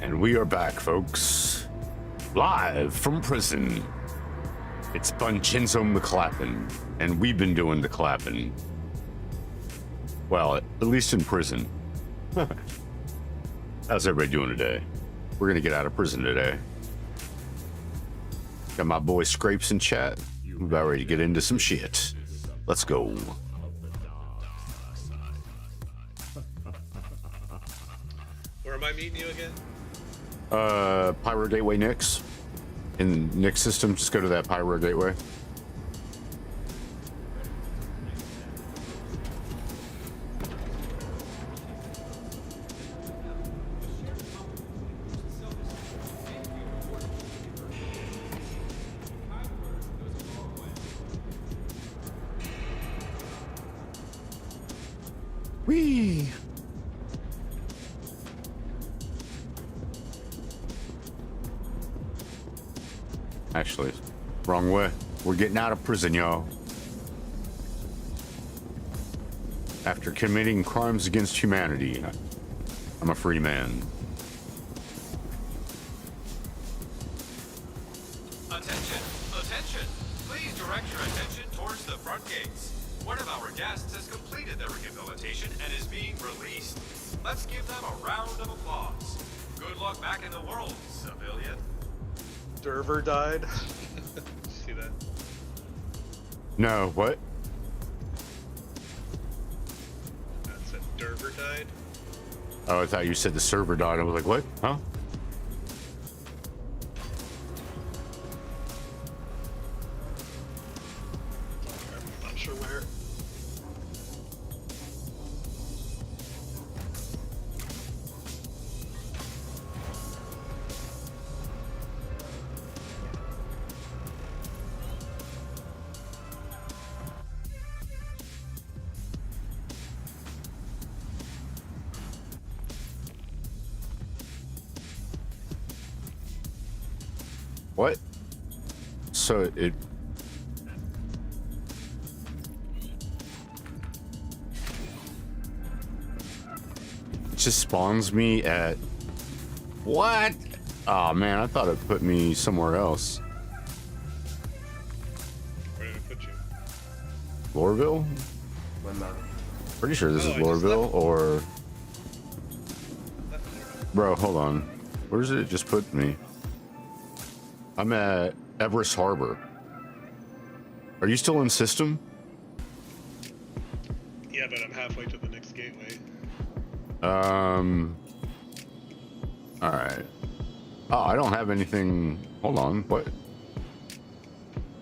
And we are back, folks. Live from prison. It's Buncinzo McClappin, and we've been doing the clapping. Well, at least in prison. How's everybody doing today? We're gonna get out of prison today. Got my boy Scrapes in chat. We're about ready to get into some shit. Let's go. Where am I meeting you again? Pyro Gateway Nix. In Nix system, just go to that Pyro Gateway. Whee! Actually, wrong way. We're getting out of prison, y'all. After committing crimes against humanity, I'm a free man. Attention! Attention! Please direct your attention towards the front gates. One of our guests has completed their rehabilitation and is being released. Let's give them a round of applause. Good luck back in the world, civilian. Derver died. See that? No, what? That said Derver died. Oh, I thought you said the server died. I was like, what? Huh? I'm not sure where. What? So it just spawns me at what? Oh man, I thought it put me somewhere else. Where did it put you? Lorville? Pretty sure this is I just Lorville left. or Left there. bro, hold on. Where's it just put me? I'm at Everest Harbor. Are you still in system? Yeah, but I'm halfway to the next gateway. Alright. Oh, I don't have anything. Hold on. What?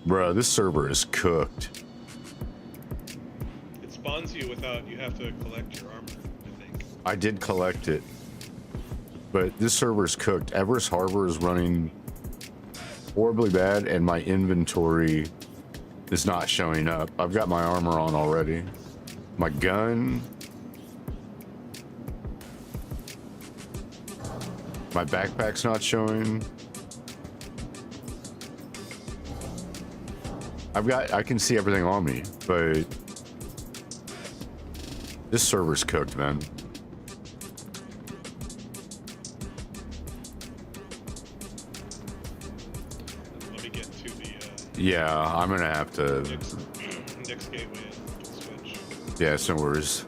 Bruh, this server is cooked. It spawns you without. You have to collect your armor, I think. I did collect it. But this server is cooked. Everest Harbor is running horribly bad, and my inventory is not showing up. I've got my armor on already. My gun. My backpack's not showing. I can see everything on me, but this server's cooked, man. Let me get to the Yeah, I'm gonna have to. next gateway and switch. Yeah, it's no worries.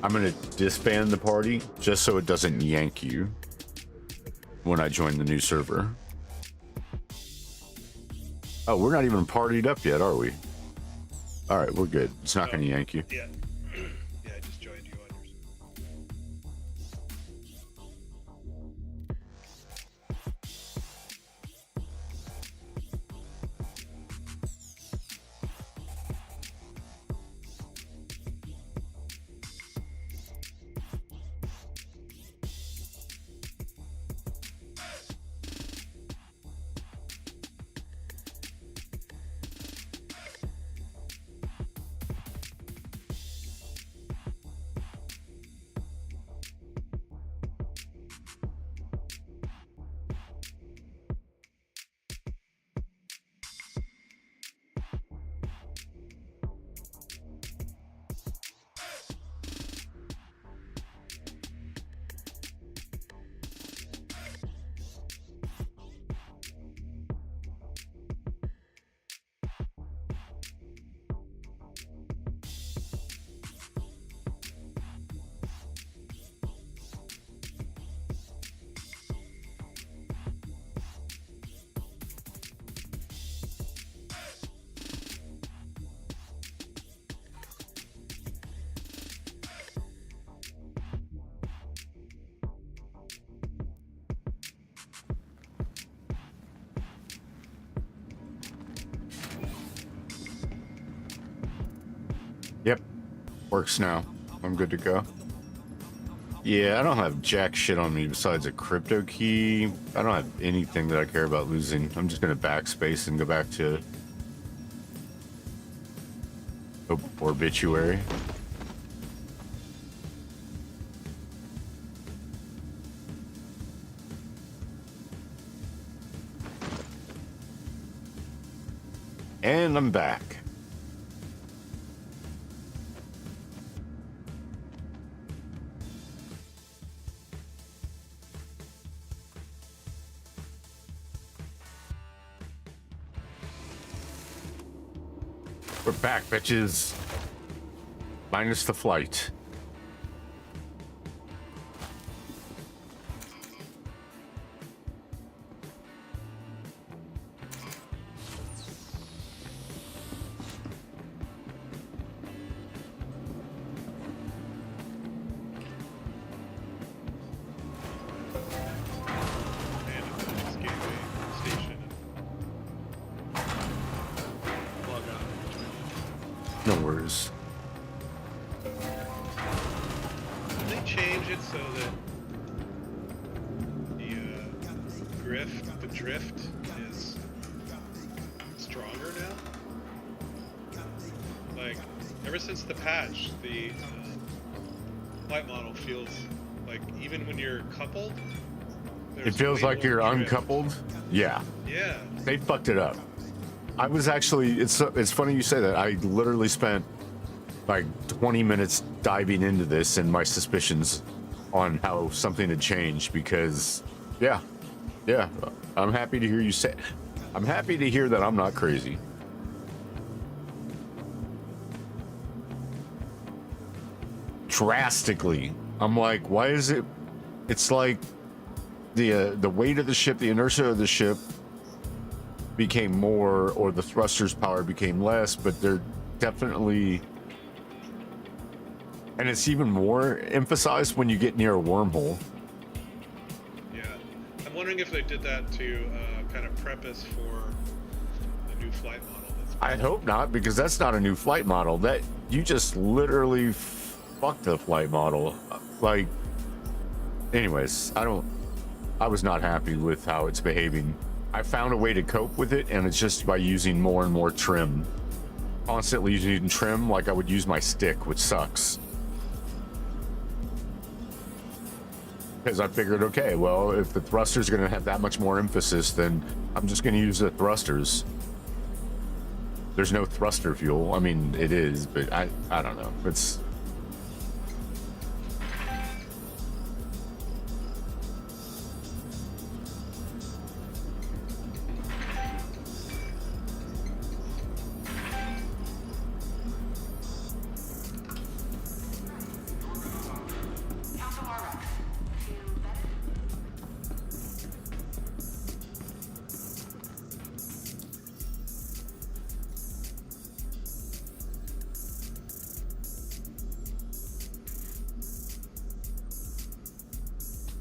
I'm gonna disband the party just so it doesn't yank you when I join the new server. Oh, we're not even partied up yet, are we? All right, we're good. It's not gonna yank you. Yeah. Yeah, I just joined you on yours. Works now. I'm good to go. Yeah, I don't have jack shit on me besides a crypto key. I don't have anything that I care about losing. I'm just gonna backspace and go back to obituary. And I'm back. We're back, bitches. Minus the flight. And this gateway station and log on. No worries. Did they change it so that the drift is stronger now? Like, ever since the patch, the flight model feels like even when you're coupled, It feels way like more you're drift. uncoupled. Yeah, Yeah. they fucked it up. I was actually, it's funny you say that. I literally spent like 20 minutes diving into this and my suspicions on how something had changed because, yeah, I'm happy to hear you say, I'm happy to hear that I'm not crazy. Drastically. I'm like, why is it, it's like the weight of the ship, the inertia of the ship became more, or the thruster's power became less, but they're definitely, and it's even more emphasized when you get near a wormhole. Yeah. I'm wondering if they did that to kind of prep us for the new flight model. I hope not, because that's not a new flight model. That you just literally fucked the flight model. Like, anyways, I was not happy with how it's behaving. I found a way to cope with it, and it's just by using more and more trim. Constantly using trim like I would use my stick, which sucks. Because I figured, okay, well, if the thrusters are going to have that much more emphasis, then I'm just going to use the thrusters. There's no thruster fuel. I mean, it is, but I don't know. It's...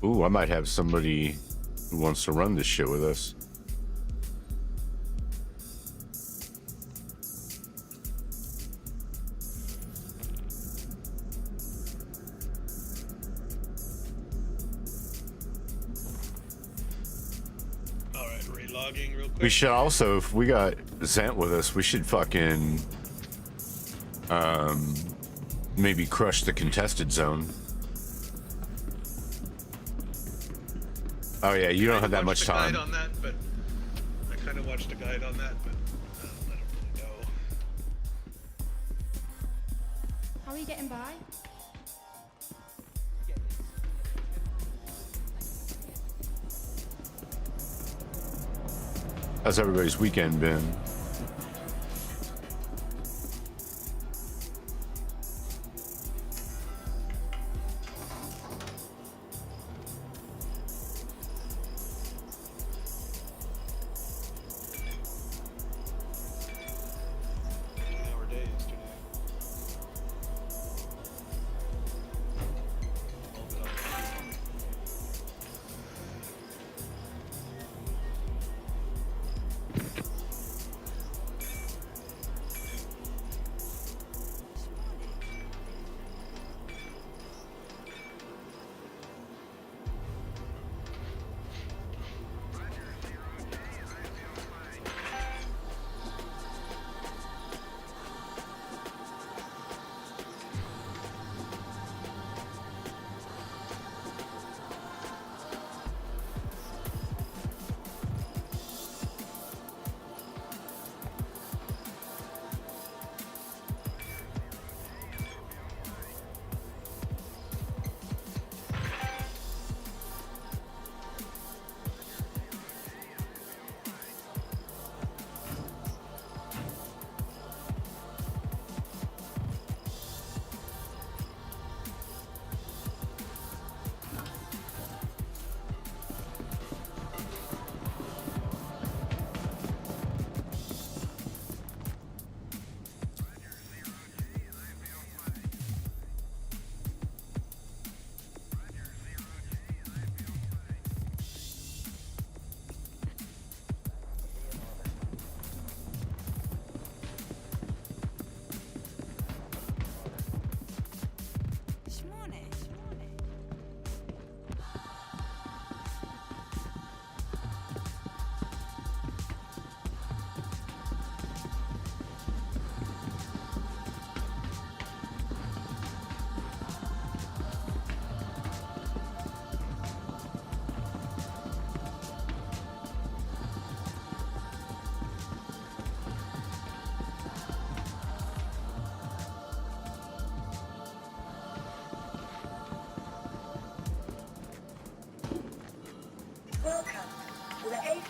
Ooh, I might have somebody who wants to run this shit with us. Alright, relogging real quick. We should also, if we got Zant with us, we should fucking maybe crush the contested zone. Oh yeah, you don't have that much time. I kind of watched a guide on that, but I don't really know. How are you getting by? How's everybody's weekend been?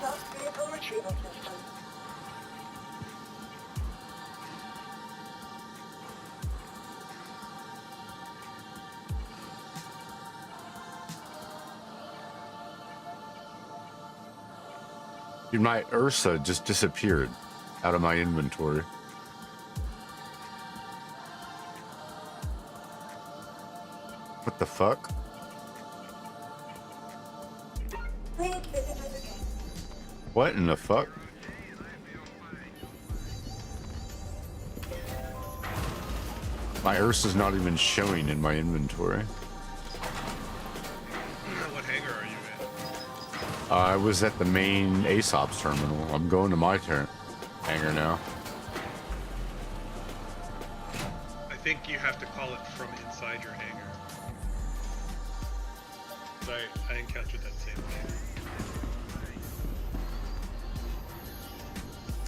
Lost vehicle retrieval system. Dude, my Ursa just disappeared out of my inventory. What the fuck? Please visit us again. What in the fuck? My Ursa's not even showing in my inventory. What hangar are you in? I was at the main ASOP's terminal. I'm going to my hangar now. I think you have to call it from inside your hangar. I encountered that same thing.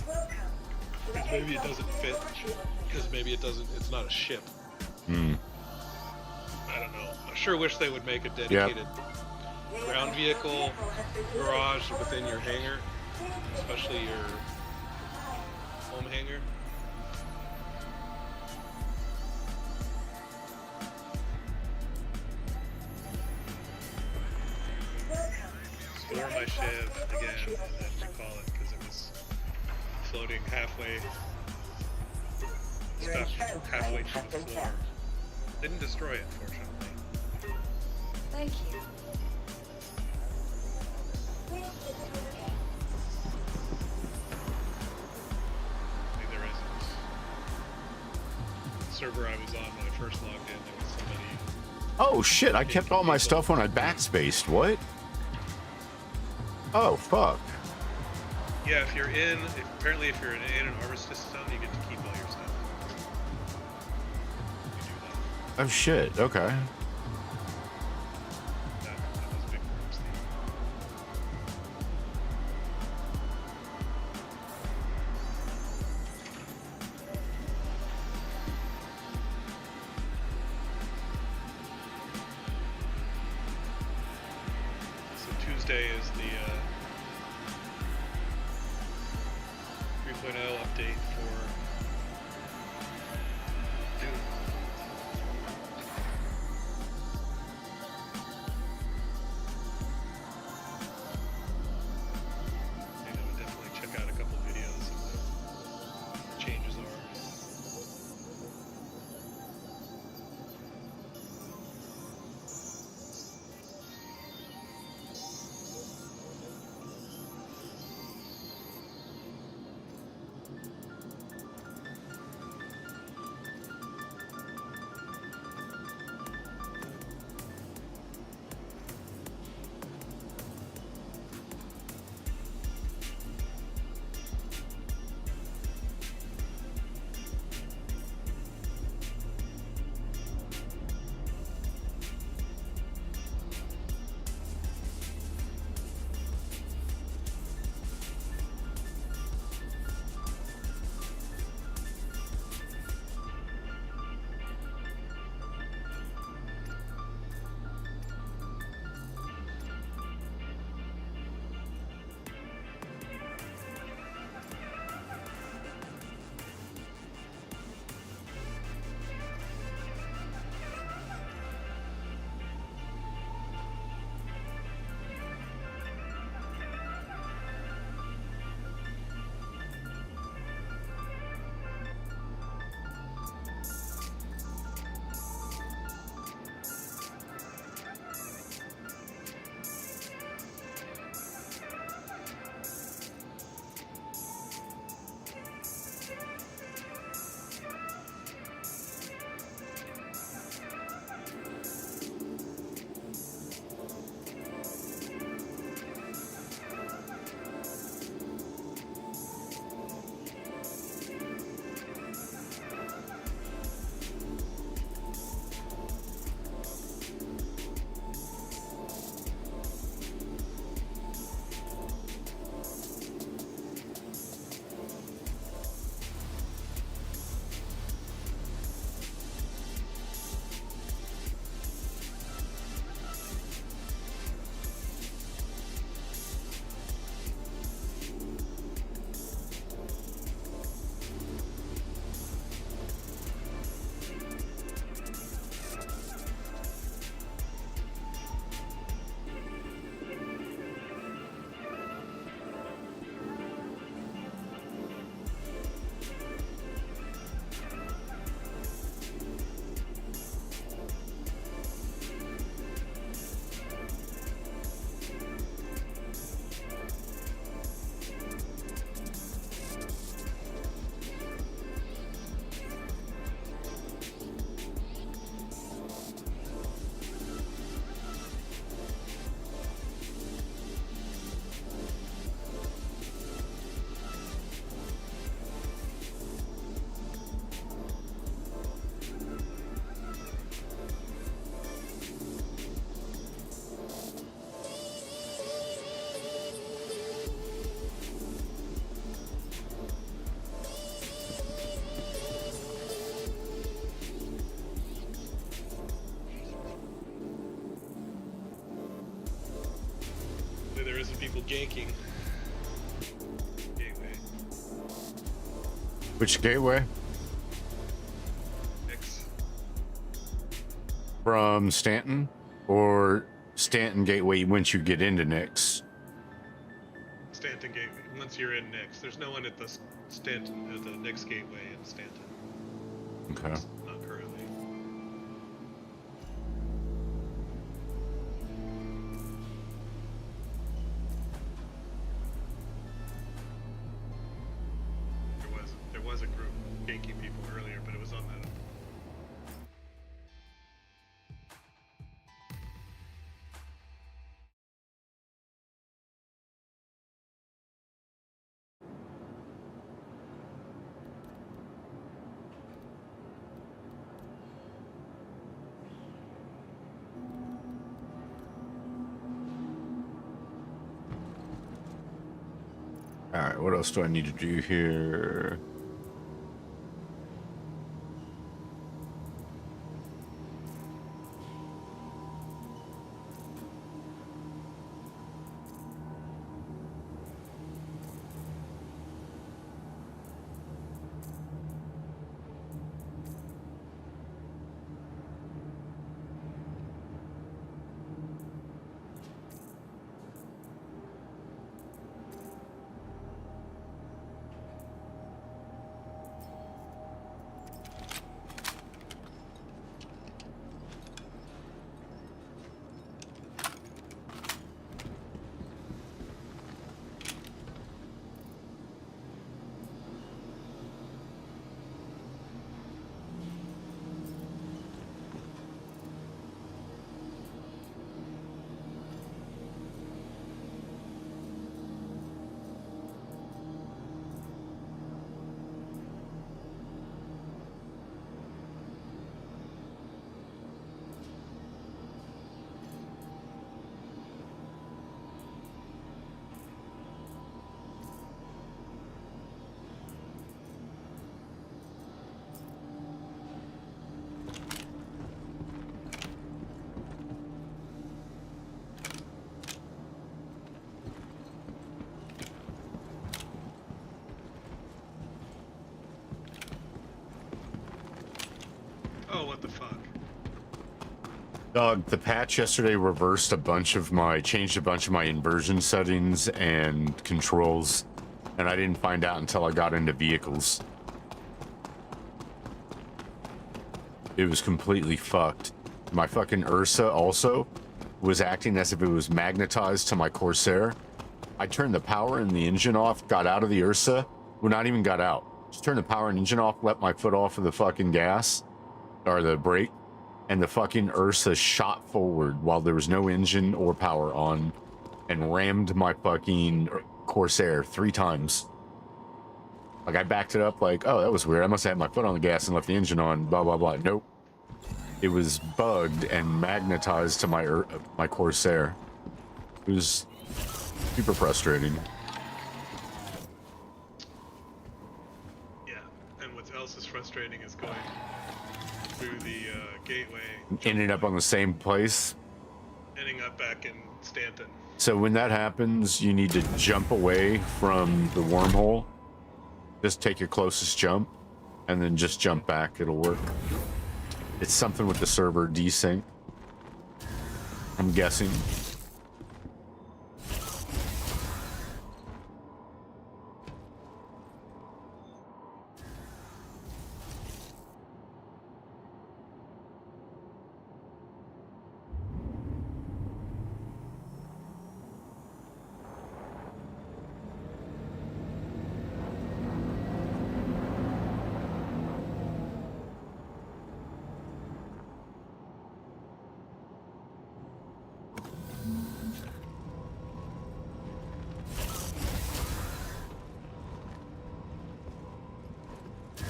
Welcome to the Because maybe it Lost doesn't fit. vehicle retrieval system. Because maybe it's not a ship. Hmm. I don't know. I sure wish they would make a dedicated ground vehicle garage within your hangar, especially your home hangar. Store my shiv again, and then recall it because it was floating halfway, stuck halfway to the floor. Didn't destroy it, fortunately. Thank you. Neither isn't. The server I was on when I first logged in, there was somebody. Oh shit, I kept all my stuff when I backspaced. What? Oh fuck. Yeah, if you're apparently if you're in an armistice zone, you get to keep all your stuff. You do that. Oh shit, okay. That was big worms thing. So Tuesday is the 3.0 update for Doom. And I would definitely check out a couple videos of what the changes are. there's some people ganking. Gateway. Which gateway? X. From Stanton? Or Stanton Gateway once you get into Nix? Stanton Gateway. Once you're in Nix, there's no one at the Stanton at the Nix Gateway in Stanton. Okay. Not currently. There was a group ganking people earlier, but it was on that. Alright, what else do I need to do here? Oh, what the fuck? Dog, the patch yesterday reversed changed a bunch of my inversion settings and controls, and I didn't find out until I got into vehicles. It was completely fucked. My fucking Ursa also was acting as if it was magnetized to my Corsair. I turned the power and the engine off, got out of the Ursa. Well, not even got out. Just turned the power and engine off, let my foot off of the fucking gas, or the brake, and the fucking Ursa shot forward while there was no engine or power on and rammed my fucking Corsair 3 times. Like, I backed it up like, oh, that was weird. I must have had my foot on the gas and left the engine on, blah, blah, blah. Nope. It was bugged and magnetized to my Corsair. It was super frustrating. Yeah, and what else is frustrating is going through the gateway, Ended up on the same place. ending up back in Stanton. So when that happens, you need to jump away from the wormhole. Just take your closest jump, and then just jump back. It'll work. It's something with the server desync, I'm guessing.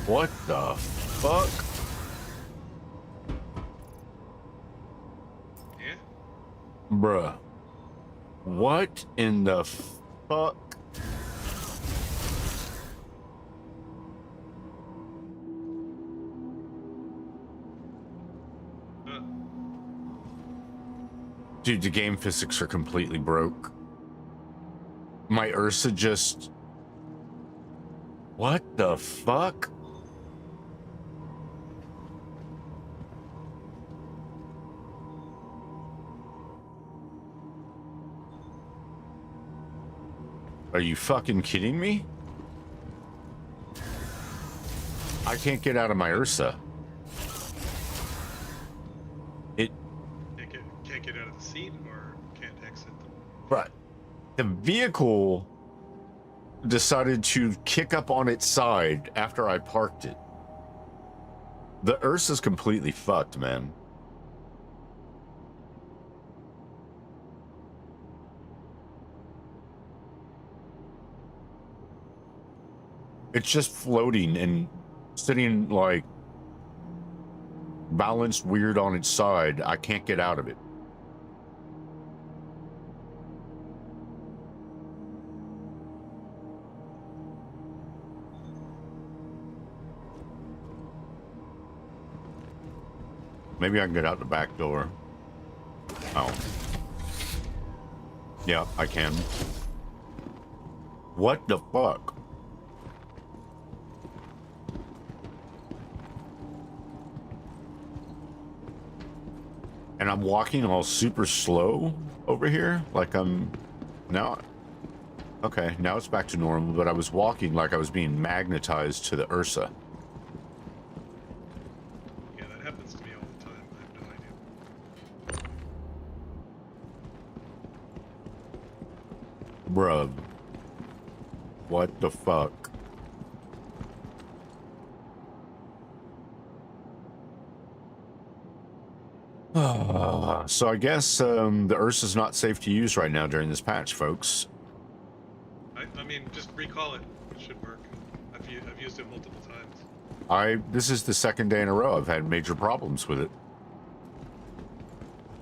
What the fuck? Yeah? Bruh. What in the fuck? Dude, the game physics are completely broke. My Ursa just... What the fuck? Are you fucking kidding me? I can't get out of my Ursa. It... Can't get out of the seat or can't exit the... But the vehicle decided to kick up on its side after I parked it. The Ursa's completely fucked, man. It's just floating and sitting like balanced weird on its side. I can't get out of it. Maybe I can get out the back door. Oh. Yeah, I can. What the fuck? And I'm walking all super slow over here, like I'm now. Okay, now it's back to normal, but I was walking like I was being magnetized to the Ursa. Yeah, that happens to me all the time. I have no idea. Bruh. What the fuck? So I guess the Ursa's not safe to use right now during this patch, folks. I mean, just recall it. It should work. I've used it multiple times. This is the second day in a row I've had major problems with it.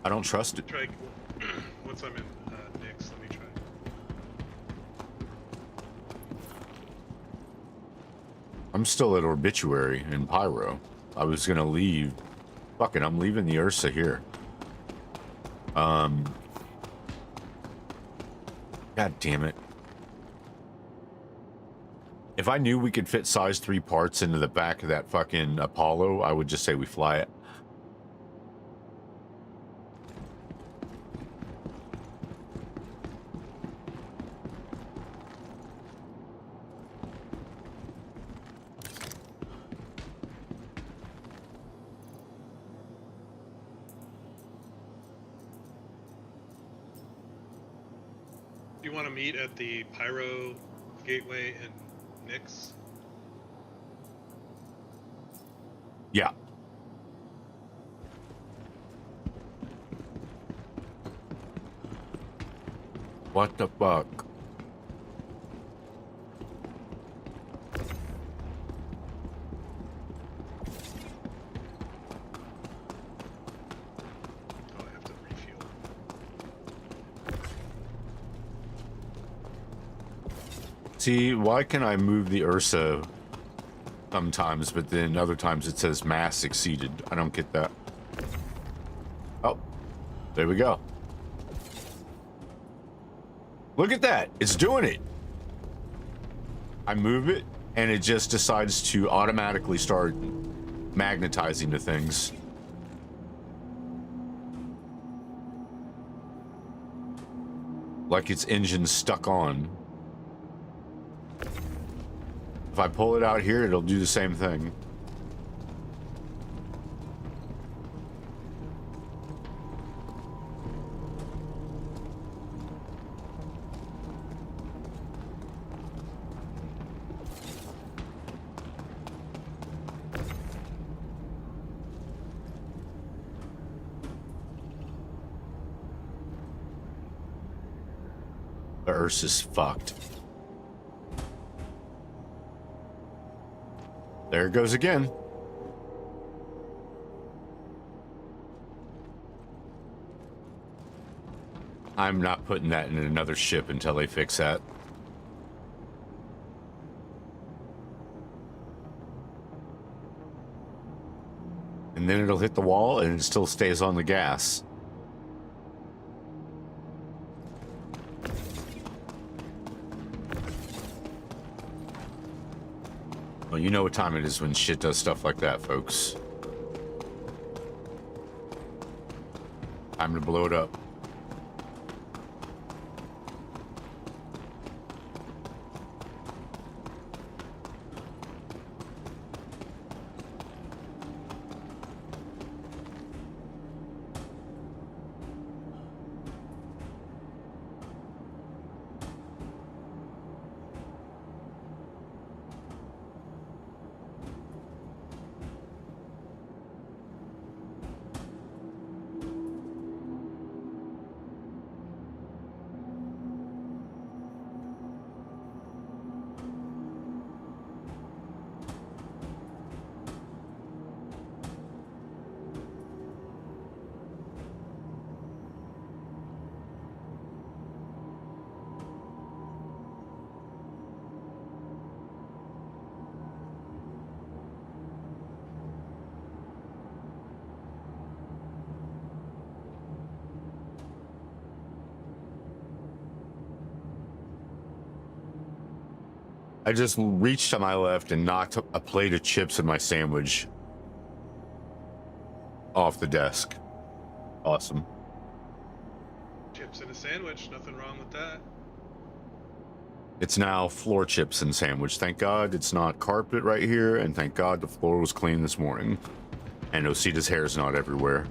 I don't trust it. Try once I'm in Nyx. Let me try. I'm still at Obituary in Pyro. I was gonna leave. Fuck it, I'm leaving the Ursa here. God damn it. If I knew we could fit size 3 parts into the back of that fucking Apollo, I would just say we fly it. Do you want to meet at the Pyro Gateway in Nyx? Yeah. What the fuck? Oh, I have to refuel. See, why can I move the Ursa sometimes, but then other times it says mass exceeded? I don't get that. Oh, there we go. Look at that. It's doing it. I move it, and it just decides to automatically start magnetizing to things. Like its engine's stuck on. If I pull it out here, it'll do the same thing. The Ursa's fucked. There it goes again. I'm not putting that in another ship until they fix that. And then it'll hit the wall and it still stays on the gas. Well, you know what time it is when shit does stuff like that, folks. Time to blow it up. I just reached to my left and knocked a plate of chips in my sandwich off the desk. Awesome. Chips in a sandwich, nothing wrong with that. It's now floor chips and sandwich. Thank God it's not carpet right here, and thank God the floor was clean this morning. And Osita's hair is not everywhere.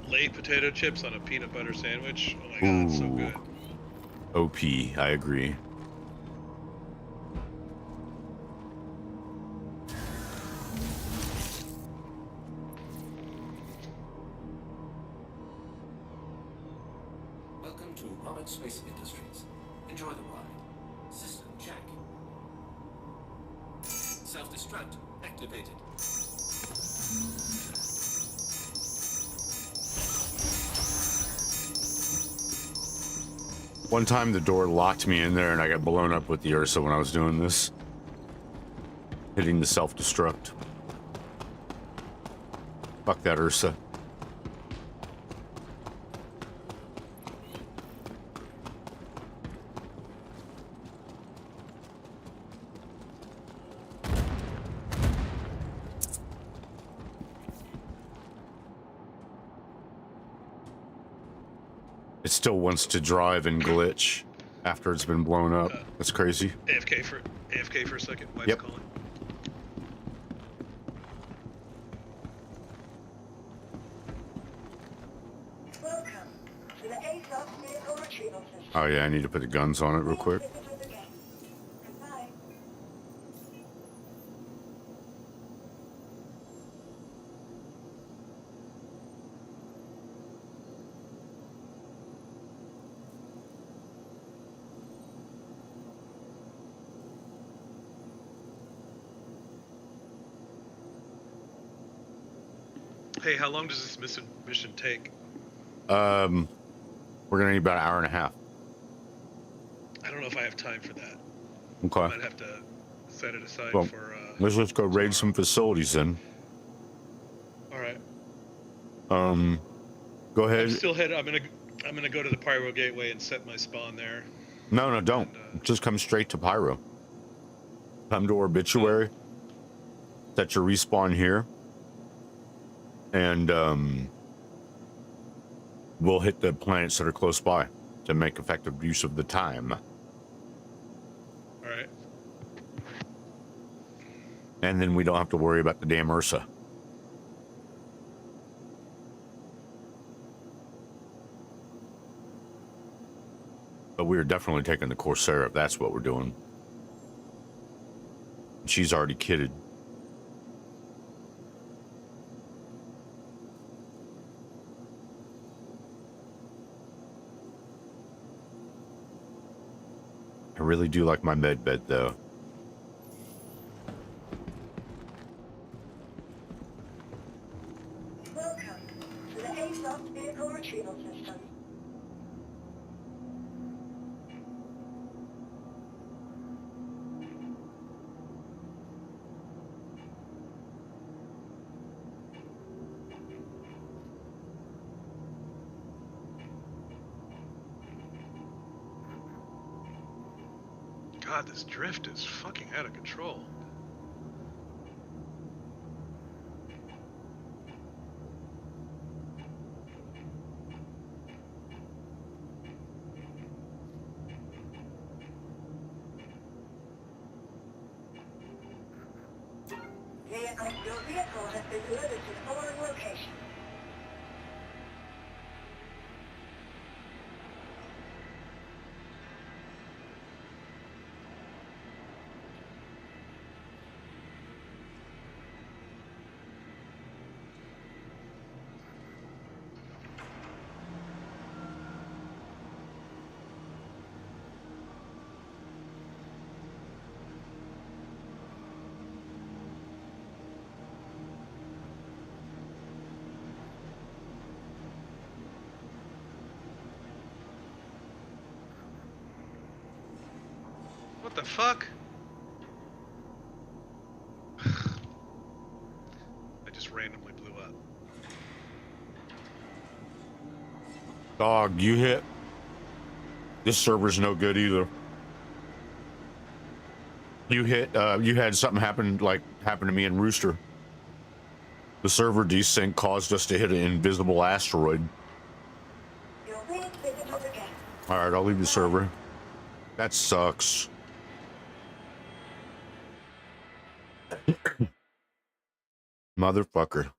Laid potato chips on a peanut butter sandwich. Oh my god, it's so good. OP, I agree. Welcome to Roberts Space Industries. Enjoy the ride. System check. Self-destruct activated. One time the door locked me in there and I got blown up with the Ursa when I was doing this. Hitting the self-destruct. Fuck that Ursa. It still wants to drive and glitch after it's been blown up. That's crazy. AFK for a second. Wife's Yep. calling. Welcome to the A-Class vehicle retrieval system. Oh yeah, I need to put the guns on it real quick. Please visit us again. Goodbye. Hey, how long does this mission take? We're gonna need about an hour and a half. I don't know if I have time for that. Okay. Might have to set it aside Well, for. let's just go raid some facilities then. All right. Go ahead. I'm still headed. I'm gonna go to the Pyro Gateway and set my spawn there. No, don't. And, Just come straight to Pyro. Come to Obituary. Set your respawn here. And we'll hit the planets that are close by to make effective use of the time. All right. And then we don't have to worry about the damn Ursa. But we are definitely taking the Corsair if that's what we're doing. She's already kitted. I really do like my med bed though. Welcome to the A-Class vehicle retrieval system. God, this drift is fucking out of control. Your vehicle has been delivered to the following location. What the fuck? I just randomly blew up. Dog, you hit. This server's no good either. You hit. You had something happen to me in Rooster. The server desync caused us to hit an invisible asteroid. You're being visited again. All right, I'll leave the server. That sucks. Motherfucker.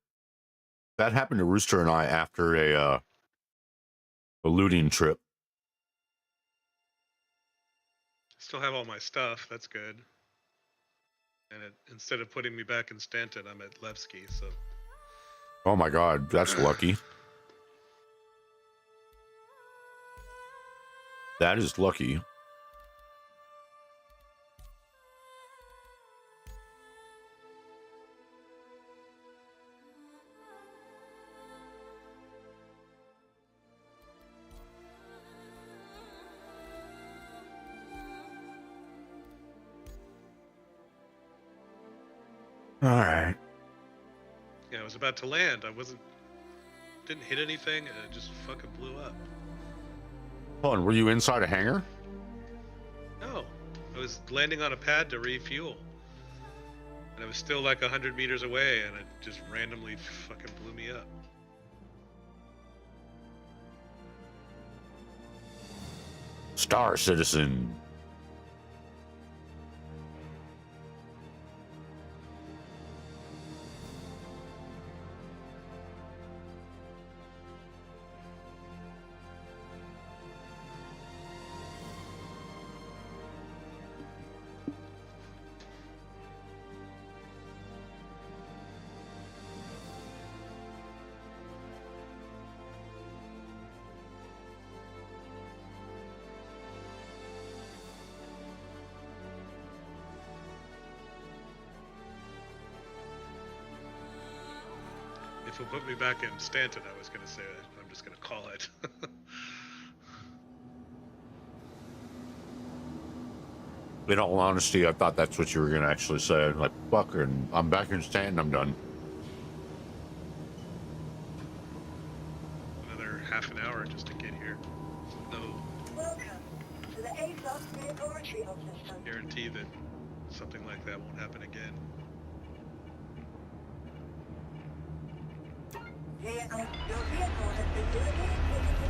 That happened to Rooster and I after a looting trip. Still have all my stuff. That's good. And instead of putting me back in Stanton, I'm at Levski. So. Oh my God, that's lucky. That is lucky. All right. Yeah, I was about to land. Didn't hit anything, and it just fucking blew up. Hold on, were you inside a hangar? No, I was landing on a pad to refuel. And I was still like 100 meters away, and it just randomly fucking blew me up. Star Citizen. If it put me back in Stanton, I was going to say that. I'm just going to call it. In all honesty, I thought that's what you were going to actually say. Like, fuck, and I'm back in Stanton, I'm done. Another half an hour just to get here. No Welcome to the A-class vehicle retrieval system. guarantee that something like that won't happen again. Vehicle, your vehicle has been delivered to the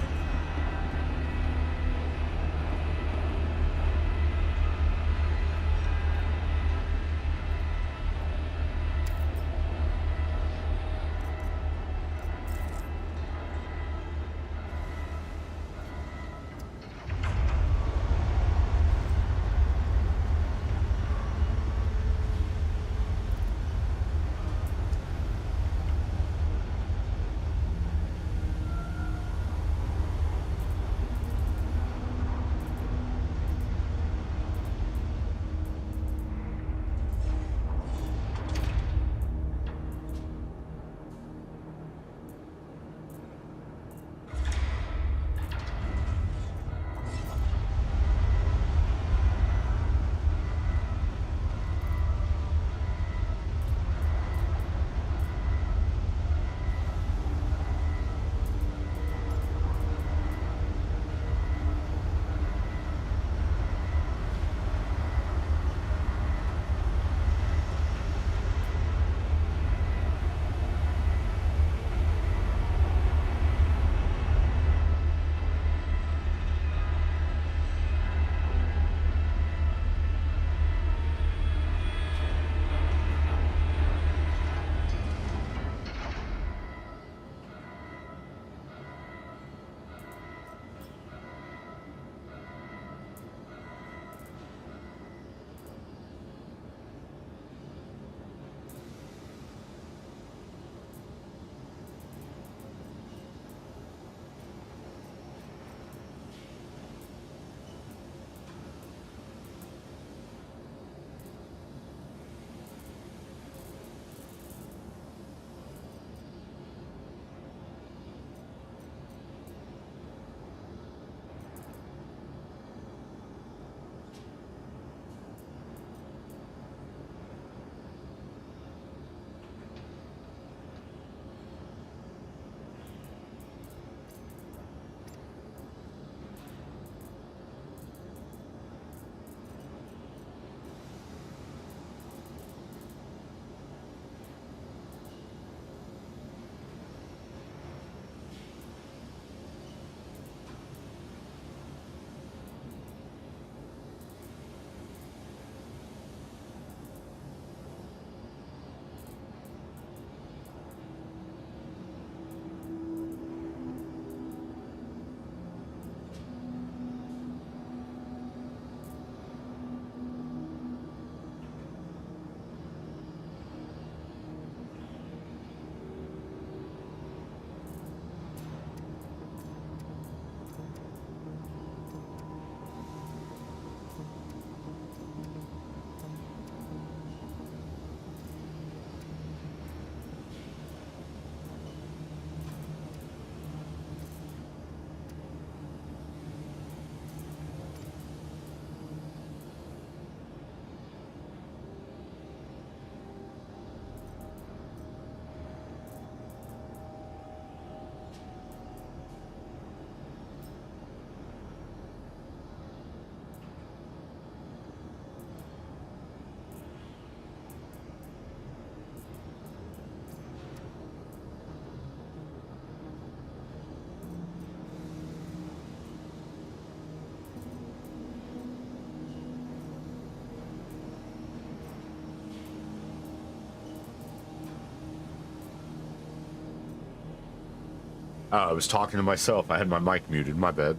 I was talking to myself. I had my mic muted. My bad.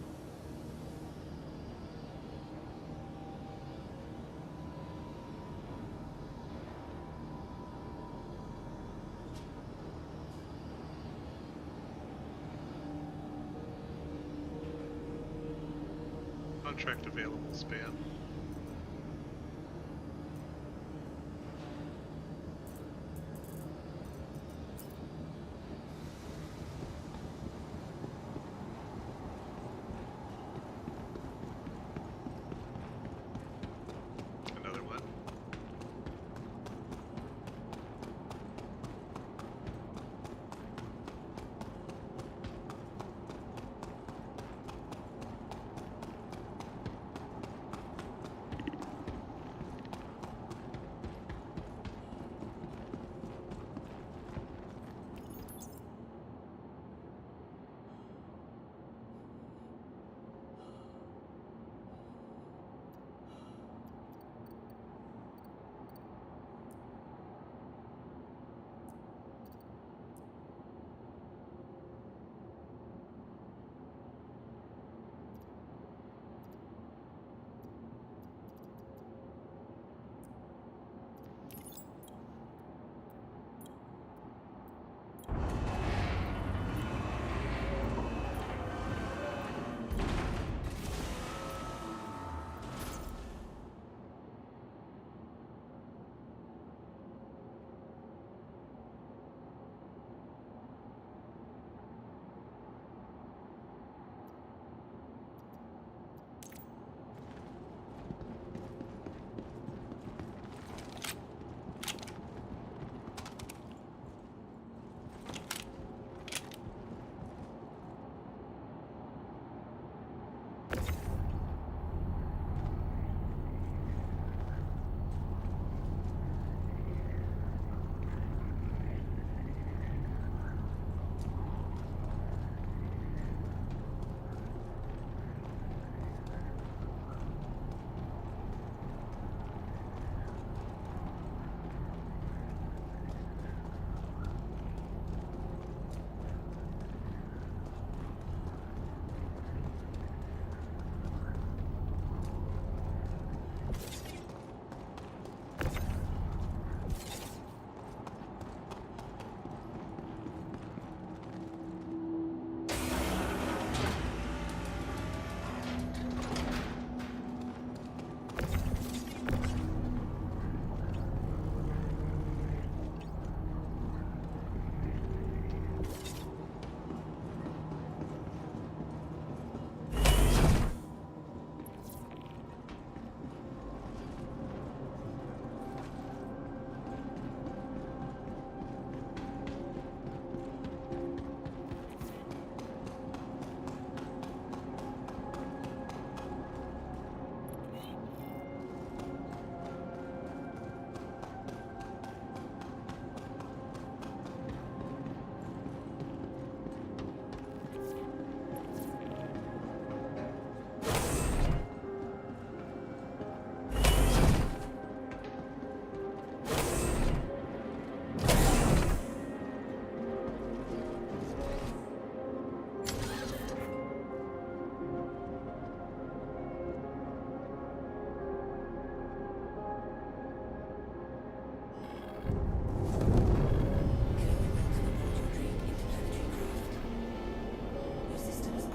Contract available span. Another one.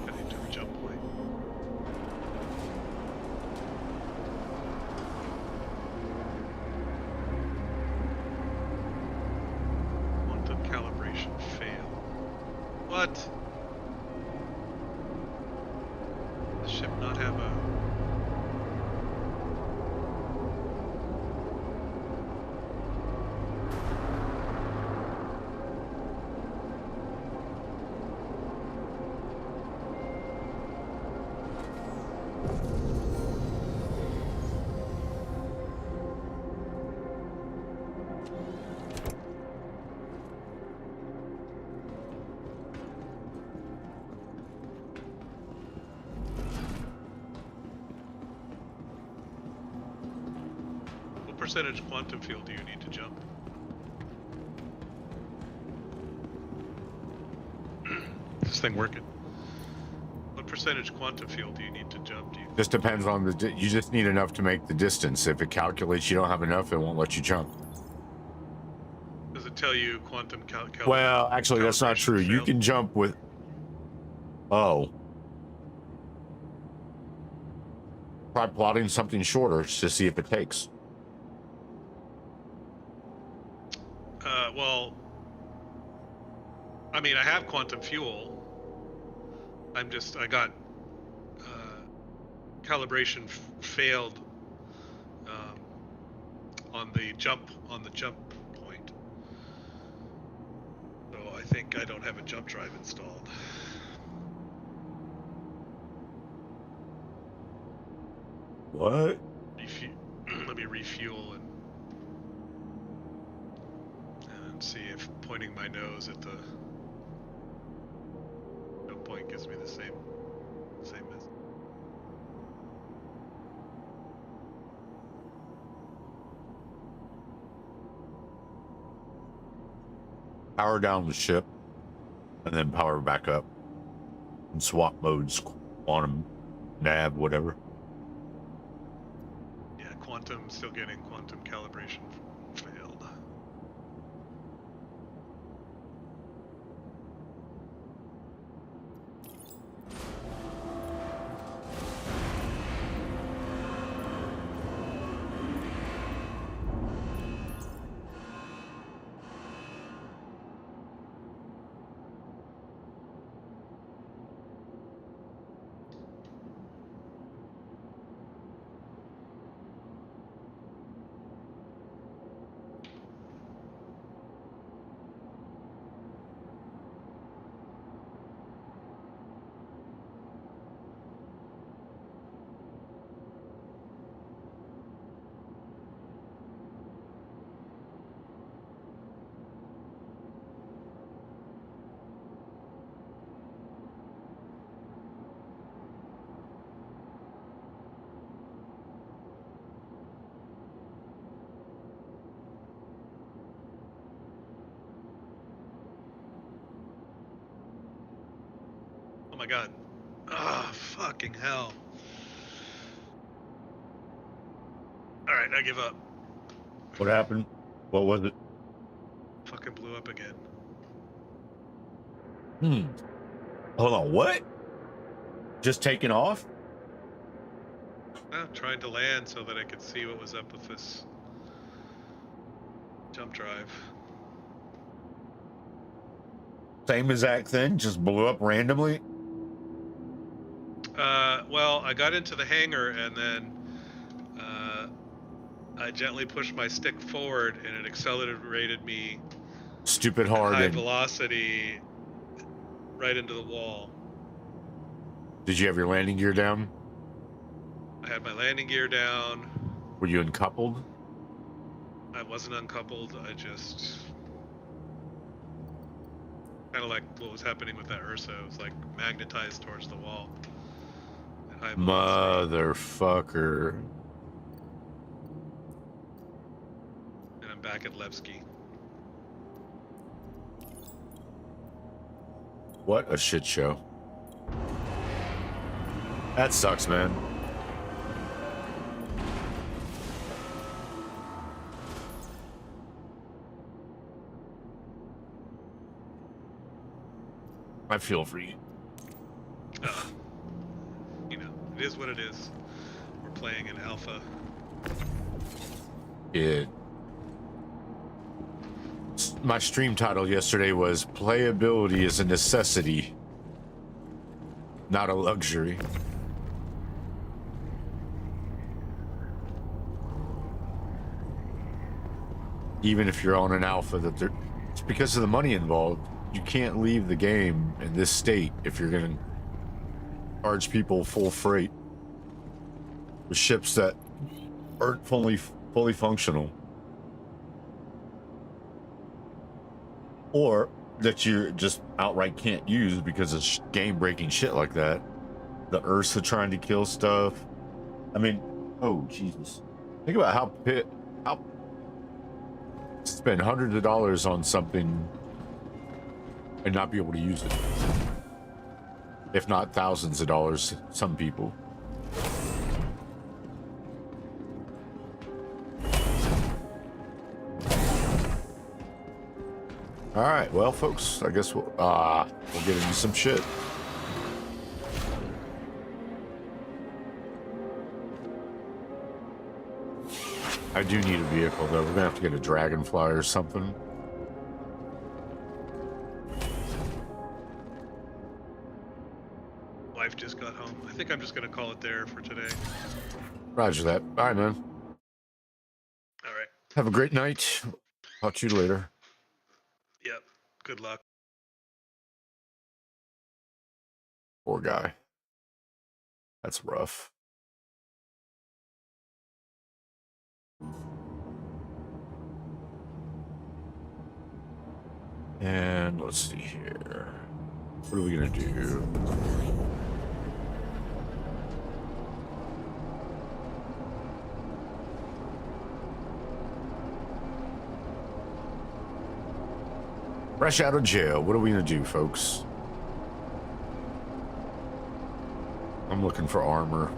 Heading to the jump point. Quantum calibration fail. What? The ship not have a... What percentage quantum field do you need to jump? Is thing working? What percentage quantum fuel do you need to jump? Do you? Just depends on you just need enough to make the distance. If it calculates you don't have enough, it won't let you jump. Does it tell you quantum Well, actually, that's not true. You can jump with... Oh. Try plotting something shorter to see if it takes. Well, I mean, I have quantum fuel. I got calibration failed on the jump point. So I think I don't have a jump drive installed. What? Let me refuel and see if pointing my nose at the jump point gives me the same message. Power down the ship and then power back up and swap modes, quantum, nav, whatever. Yeah, quantum, still getting quantum calibration failed. Oh my god. Ah, fucking hell. Alright, I give up. What happened? What was it? Fucking blew up again. Hold on, what? Just taking off? Trying to land so that I could see what was up with this jump drive. Same exact thing, just blew up randomly? Well, I got into the hangar and then I gently pushed my stick forward and it accelerated me Stupid at hard. high velocity right into the wall. Did you have your landing gear down? I had my landing gear down. Were you uncoupled? I wasn't uncoupled. I just kind of like what was happening with that Ursa. It was like magnetized towards the wall. At high velocity. Motherfucker. And I'm back at Levski. What a shit show. That sucks, man. I feel for you. You know, it is what it is. We're playing in alpha. It. My stream title yesterday was Playability is a necessity, not a luxury. Even if you're on an alpha, it's because of the money involved. You can't leave the game in this state if you're going to charge people full freight with ships that aren't fully functional, or that you just outright can't use because of game-breaking shit like that. The Ursa trying to kill stuff. I mean, oh Jesus! Think about how spend hundreds of dollars on something and not be able to use it. if not thousands of dollars, some people. All right, well, folks, I guess we'll get into some shit. I do need a vehicle, though. We're gonna have to get a dragonfly or something. Wife just got home. I think I'm just gonna call it there for today. Roger that. All right, man. All right. Have a great night. Talk to you later. Yep. Good luck. Poor guy. That's rough. And let's see here. What are we gonna do? Fresh out of jail. What are we gonna do, folks? I'm looking for armor.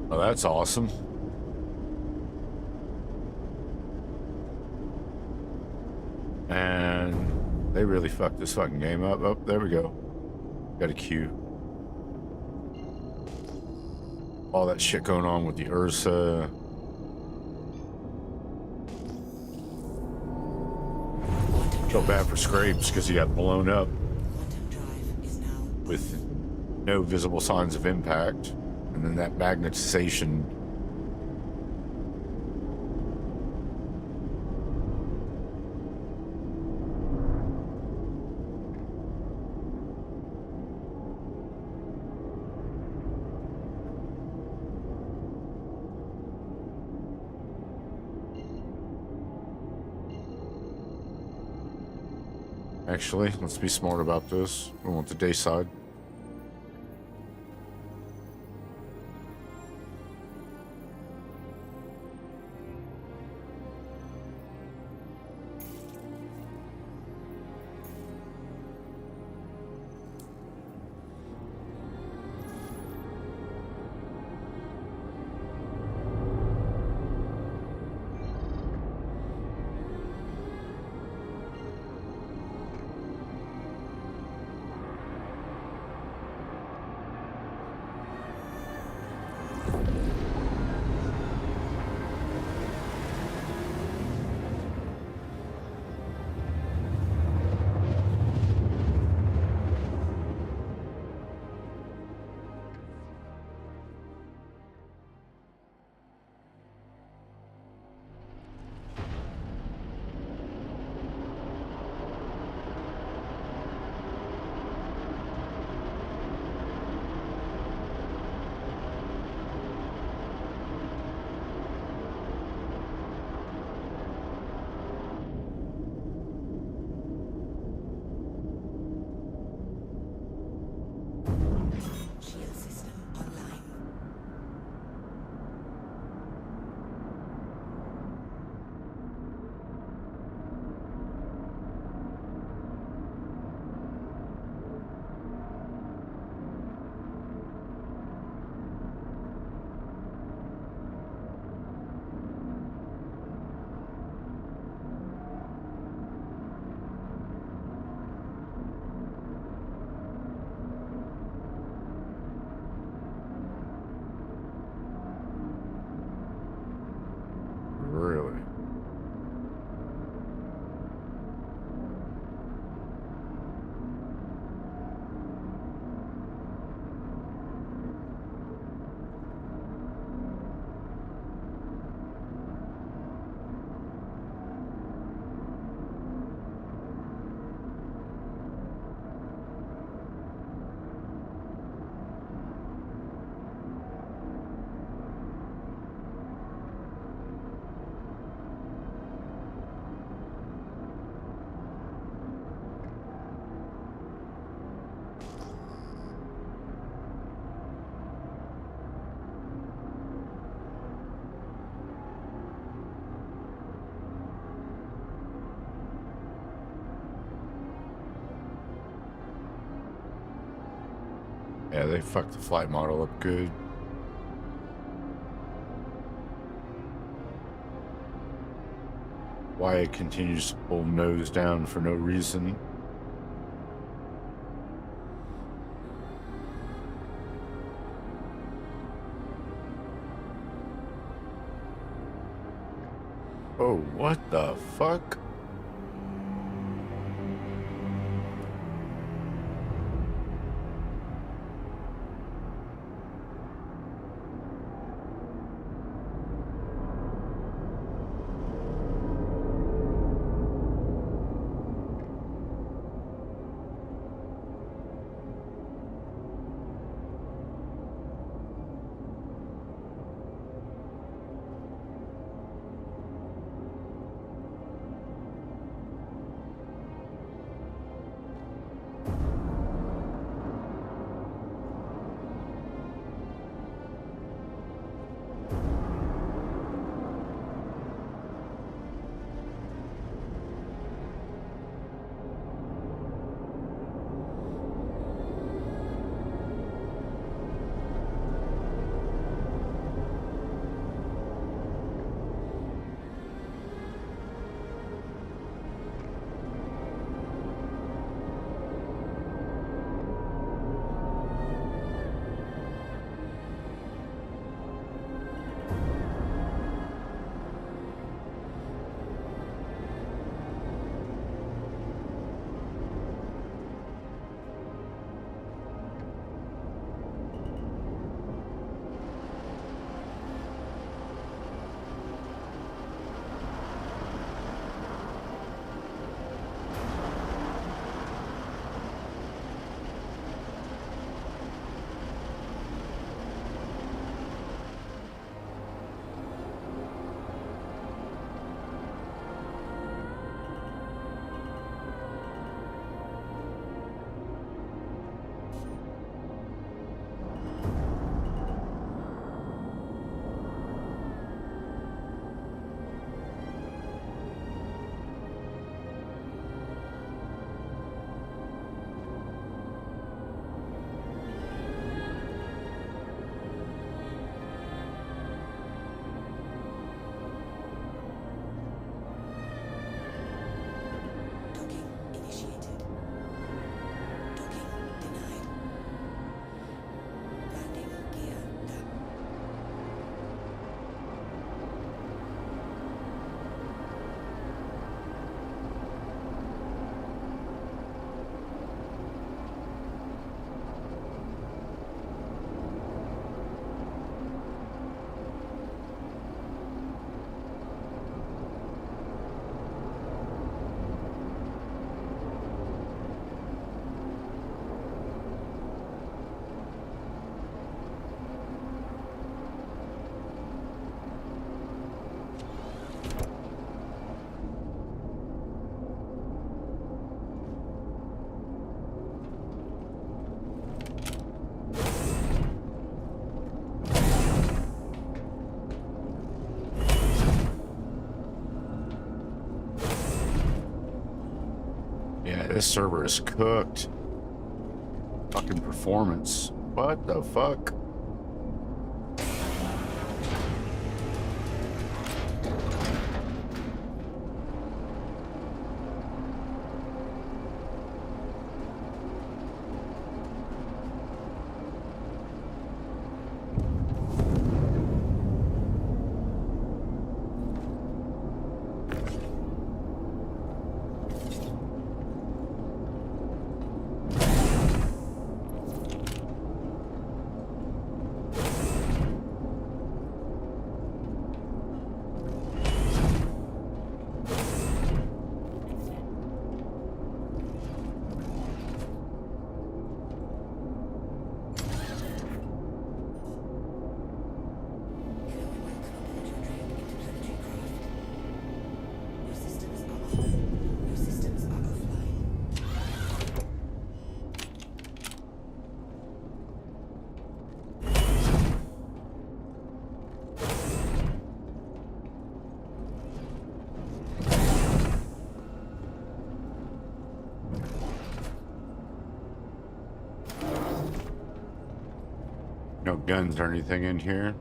Oh, that's awesome. And they really fucked this fucking game up. Oh, there we go. Got a queue. All that shit going on with the Ursa. Felt bad for Scrapes because he got blown up with no visible signs of impact. And then that magnetization. Actually, let's be smart about this. We want the day side. Yeah, they fucked the flight model up good. Why it continues to pull nose down for no reason. Oh, what the fuck? Docking initiated. Docking denied. Landing gear down. Yeah, this server is cooked. Fucking performance. What the fuck? No guns or anything in here.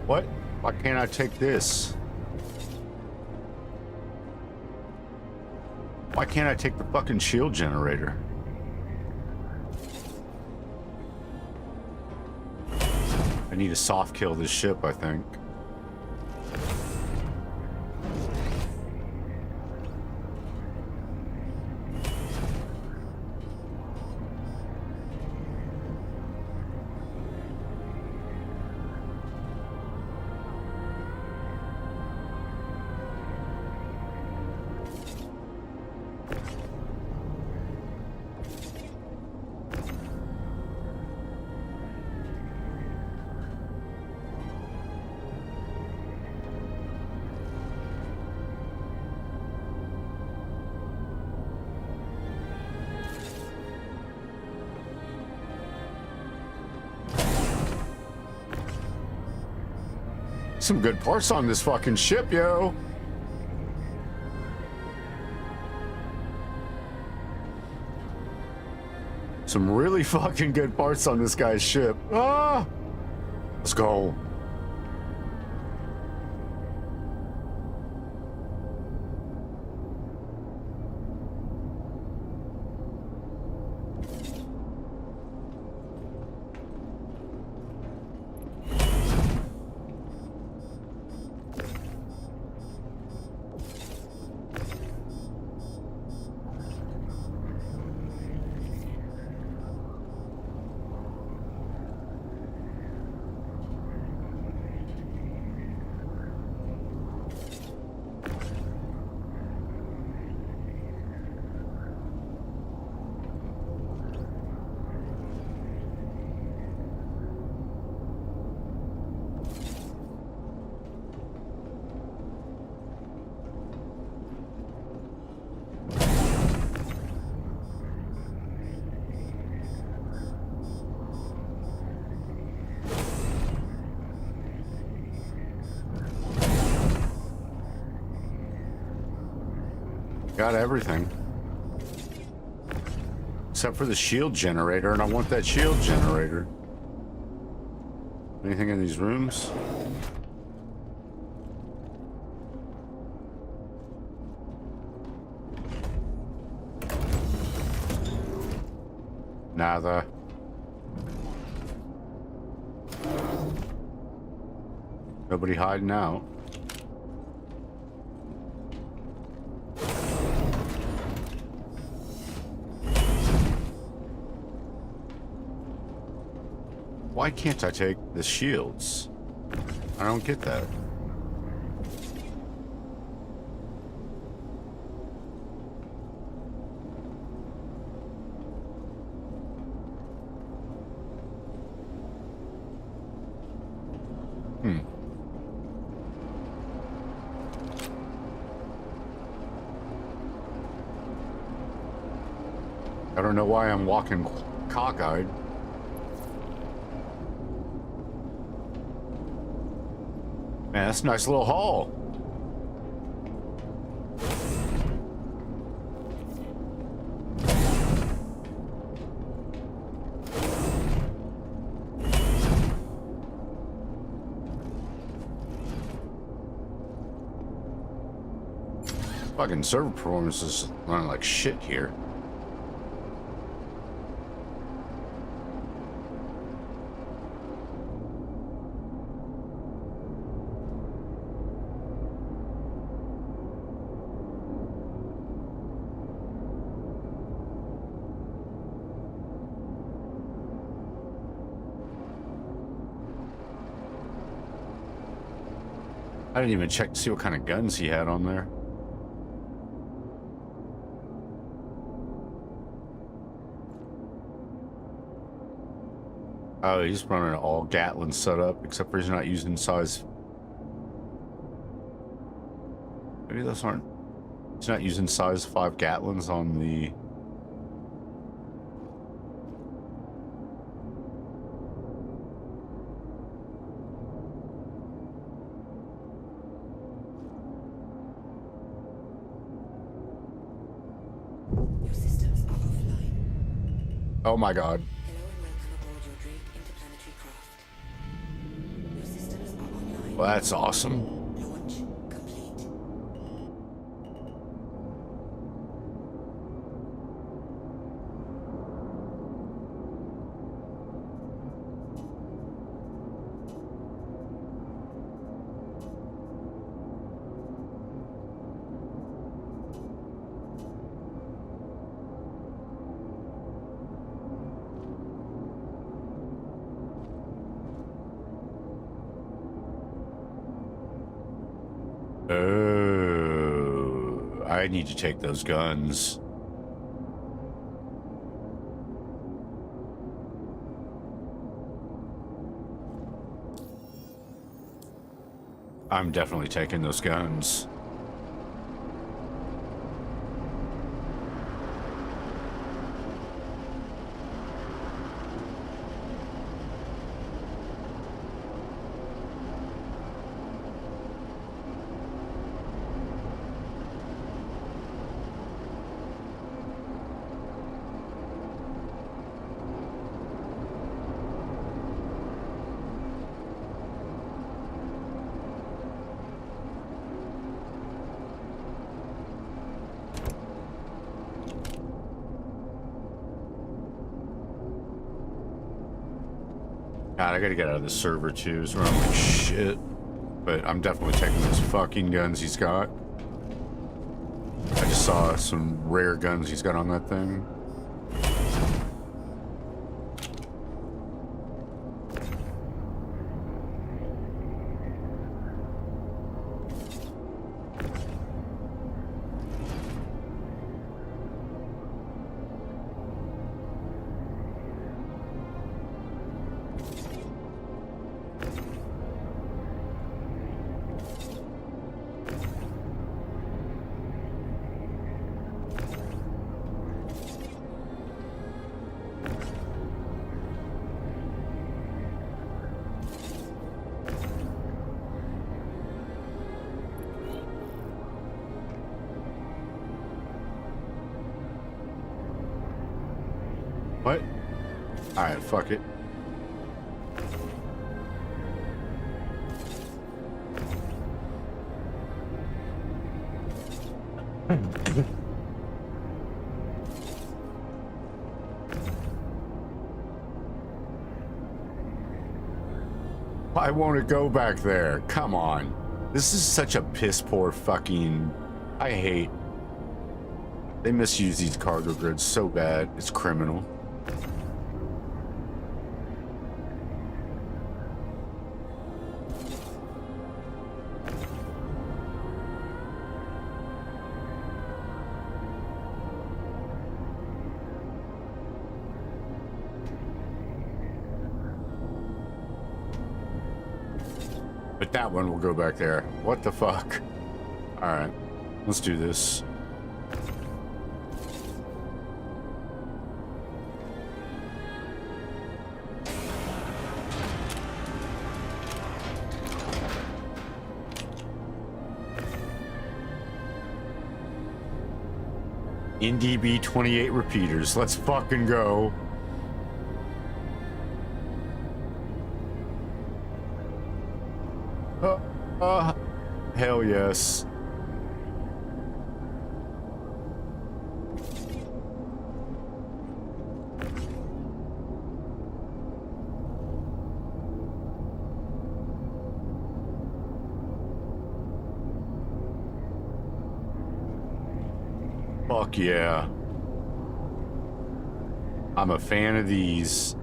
What? Why can't I take this? Why can't I take the fucking shield generator? I need to soft kill this ship, I think. Some good parts on this fucking ship, yo. Some really fucking good parts on this guy's ship. Ah! Let's go. Got everything. Except for the shield generator, and I want that shield generator. Anything in these rooms? Nada. Nobody hiding out. Why can't I take the shields? I don't get that. I don't know why I'm walking cockeyed. Man, that's a nice little haul. Fucking server performance is running like shit here. I didn't even check to see what kind of guns he had on there. Oh, he's running an all Gatlin setup, except for he's not using size. Maybe those aren't. He's not using size 5 Gatlins on the. Your systems are offline. Oh my god. Hello and welcome aboard your Drake interplanetary craft. Your systems are online. Well, that's awesome. Launch complete. Oh, I need to take those guns. I'm definitely taking those guns. God, I gotta get out of the server too. So I'm like shit. But I'm definitely taking those fucking guns he's got. I just saw some rare guns he's got on that thing. What? Alright, fuck it. Why won't it go back there? Come on. This is such a piss poor fucking... I hate... They misuse these cargo grids so bad. It's criminal. But that one will go back there. What the fuck? Alright. Let's do this. NDB 28 repeaters. Let's fucking go. Hell yes. Fuck yeah. I'm a fan of these.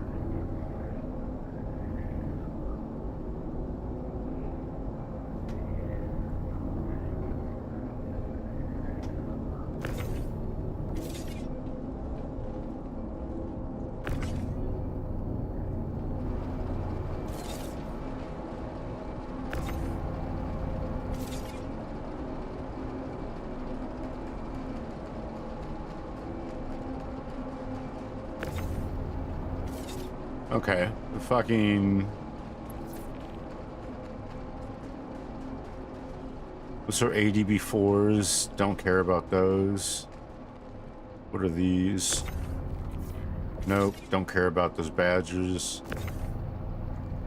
Okay, the fucking... Those are ADB4s. Don't care about those. What are these? Nope, don't care about those badgers.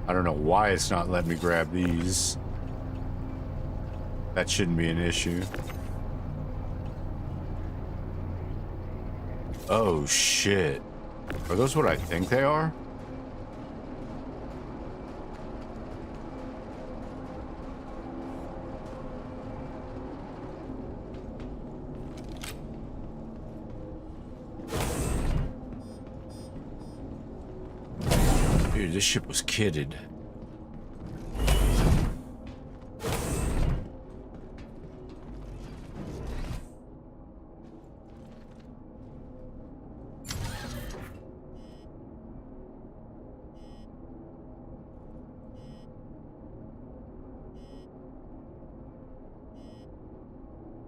I don't know why it's not letting me grab these. That shouldn't be an issue. Oh shit. Are those what I think they are? Dude, this ship was kitted.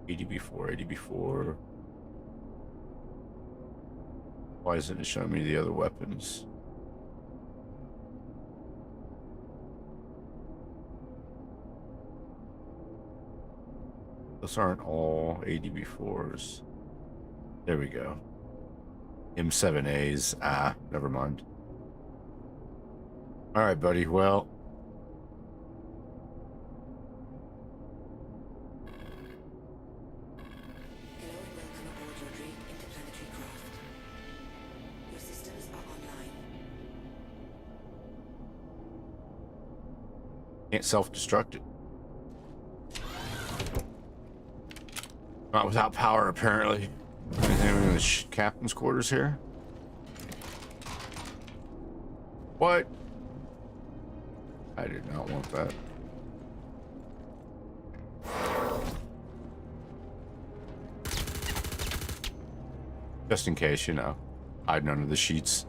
ADB4, ADB4. Why isn't it showing me the other weapons? Those aren't all ADB4s. There we go. M7As. Ah, never mind. All right, buddy. Well, Hello and welcome aboard your Drake interplanetary craft. Your systems are online. can't self-destruct it. Not without power, apparently. Anything in the captain's quarters here? What? I did not want that. Just in case, you know. Hiding under the sheets.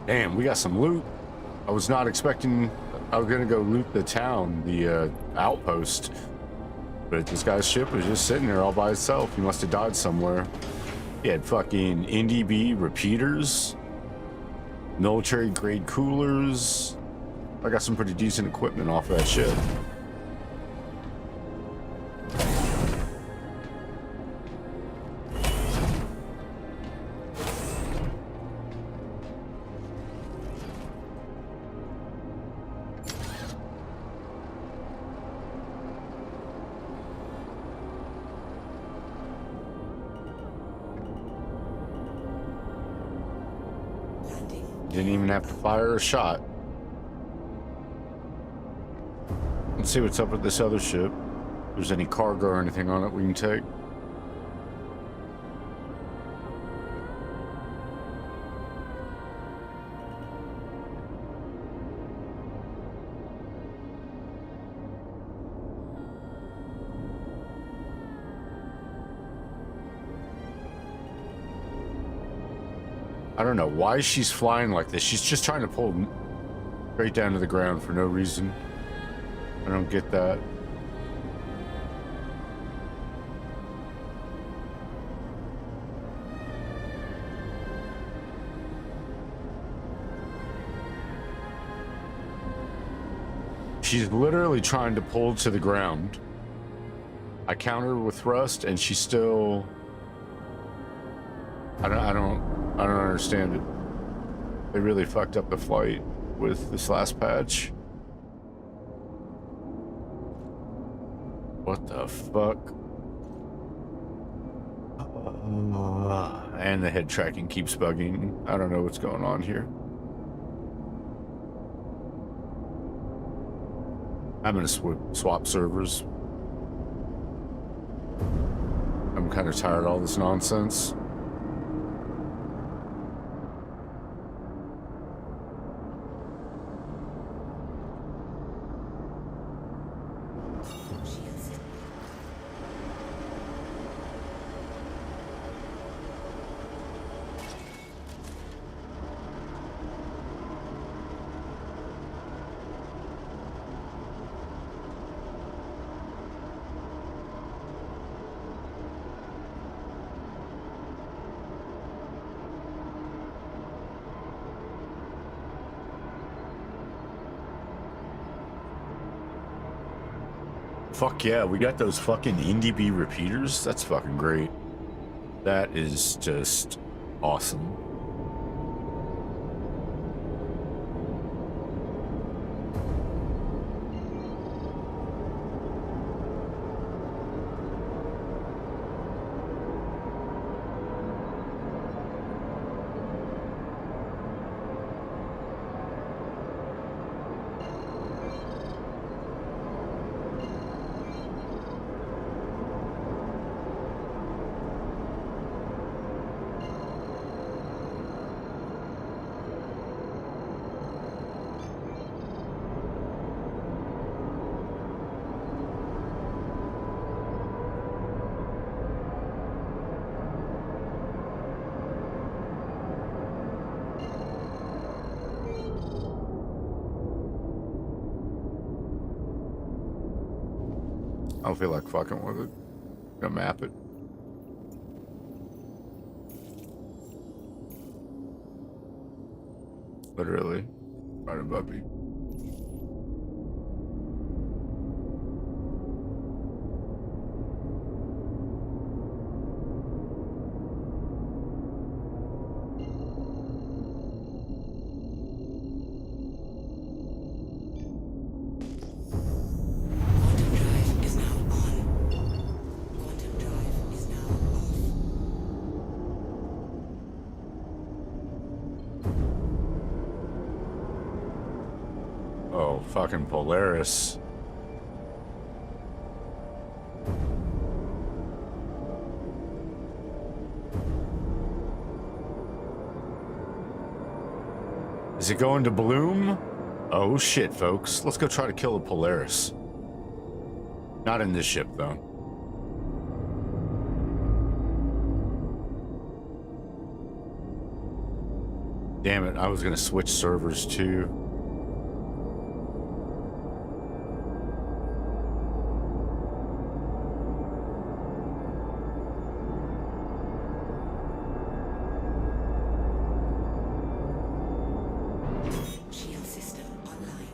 Damn, we got some loot. I was not expecting... I was gonna go loot the town, the outpost. But this guy's ship was just sitting there all by itself. He must have died somewhere. He had fucking NDB repeaters, military grade coolers. I got some pretty decent equipment off that ship. Didn't even have to fire a shot. Let's see what's up with this other ship. If there's any cargo or anything on it we can take. I don't know why she's flying like this. She's just trying to pull straight down to the ground for no reason. I don't get that. She's literally trying to pull to the ground. I counter her with thrust and she's still... I don't understand it. They really fucked up the flight with this last patch. What the fuck? And the head tracking keeps bugging. I don't know what's going on here. I'm gonna swap servers. I'm kind of tired of all this nonsense. fuck yeah, we got those fucking Indie B repeaters. That's fucking great. That is just awesome. I don't feel like fucking with it. Gonna map it. Literally. Right above me. Quantum drive is now on. Quantum drive is now off. Oh, fucking Polaris. Is it going to bloom? Oh shit, folks. Let's go try to kill a Polaris. Not in this ship, though. Damn it, I was gonna switch servers too. Shield system online.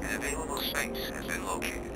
An available space has been located.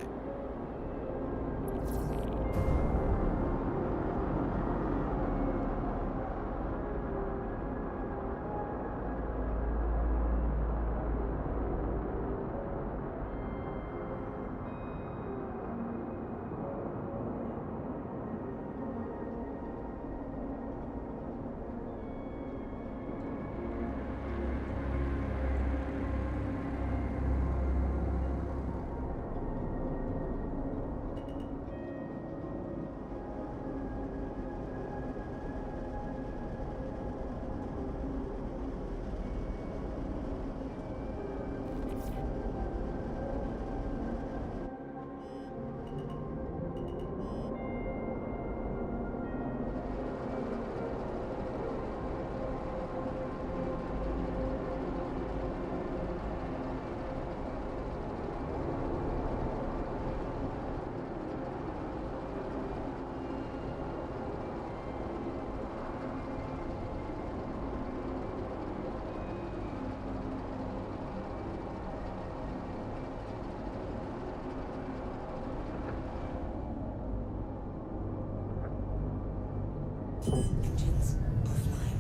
Engines offline.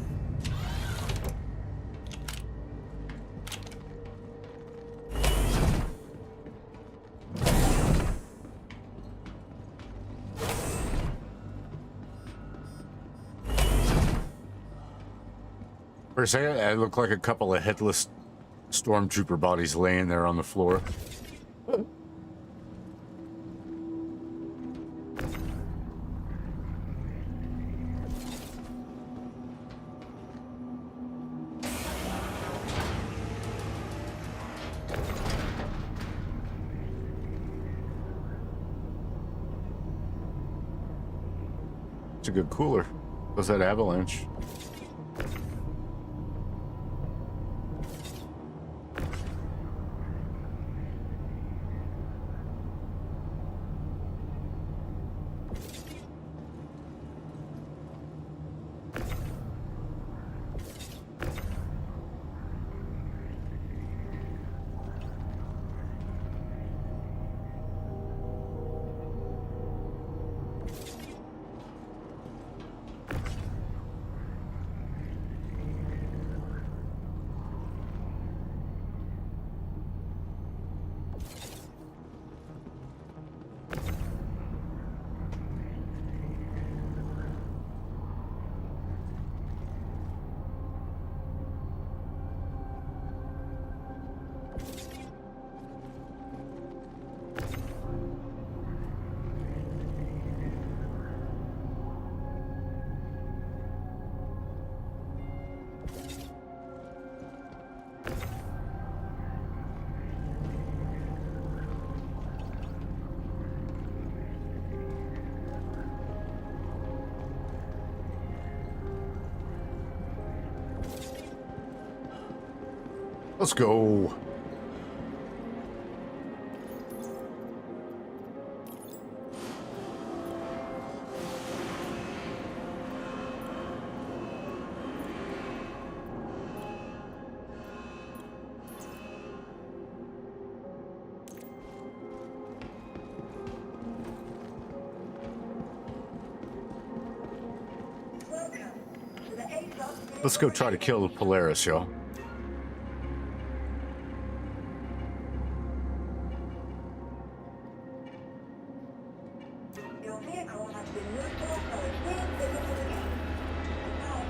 For a second, it looked like a couple of headless stormtrooper bodies laying there on the floor. It's a good cooler. Was that avalanche? Let's go. Welcome to the A-class Let's go try to kill the Polaris, y'all. Your vehicle has been moved to storage. Please visit us again. Goodbye.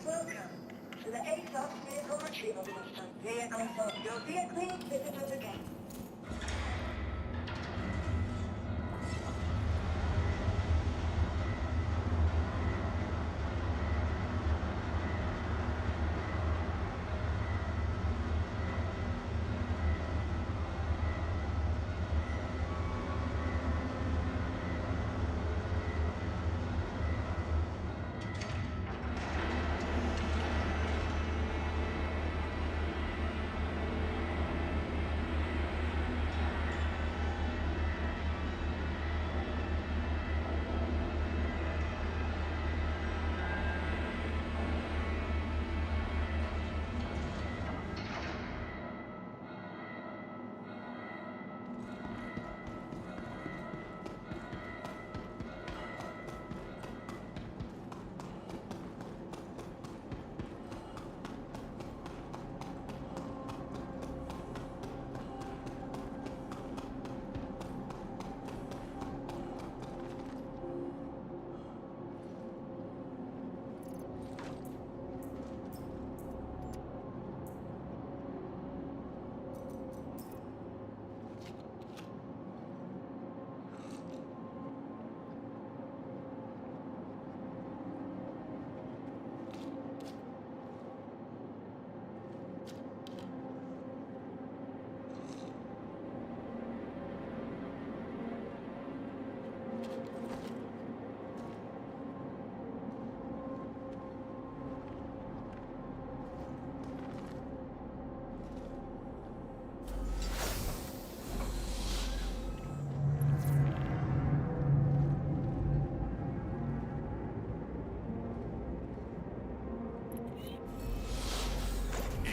Welcome to the A-class vehicle retrieval system. Your vehicle, please visit us again.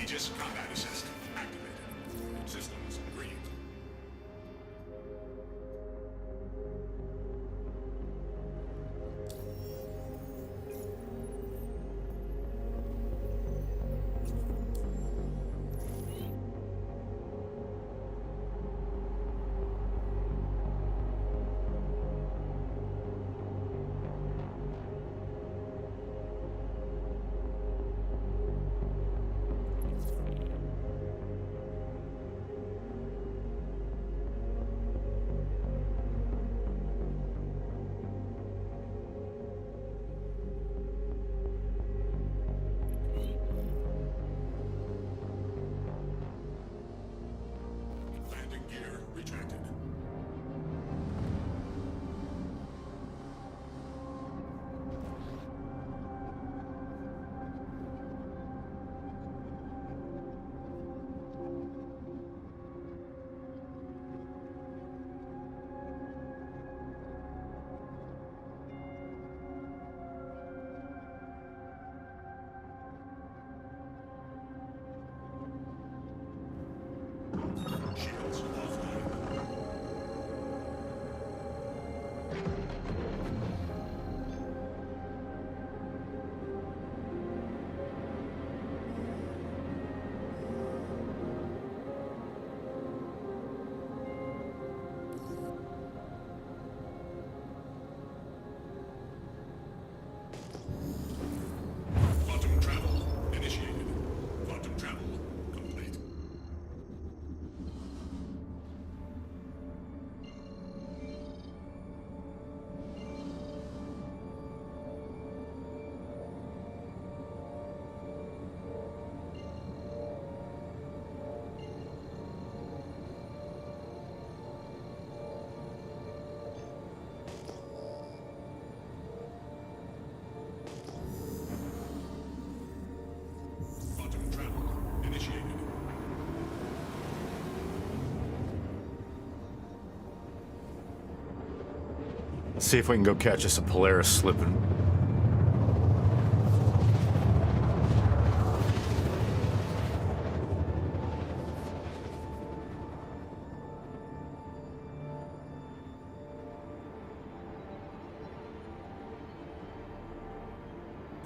Aegis combat assist activated. Systems green. Landing gear retracted. Shields offline. Quantum travel initiated. Quantum travel complete. Quantum travel initiated. Let's see if we can go catch us a Polaris slipping.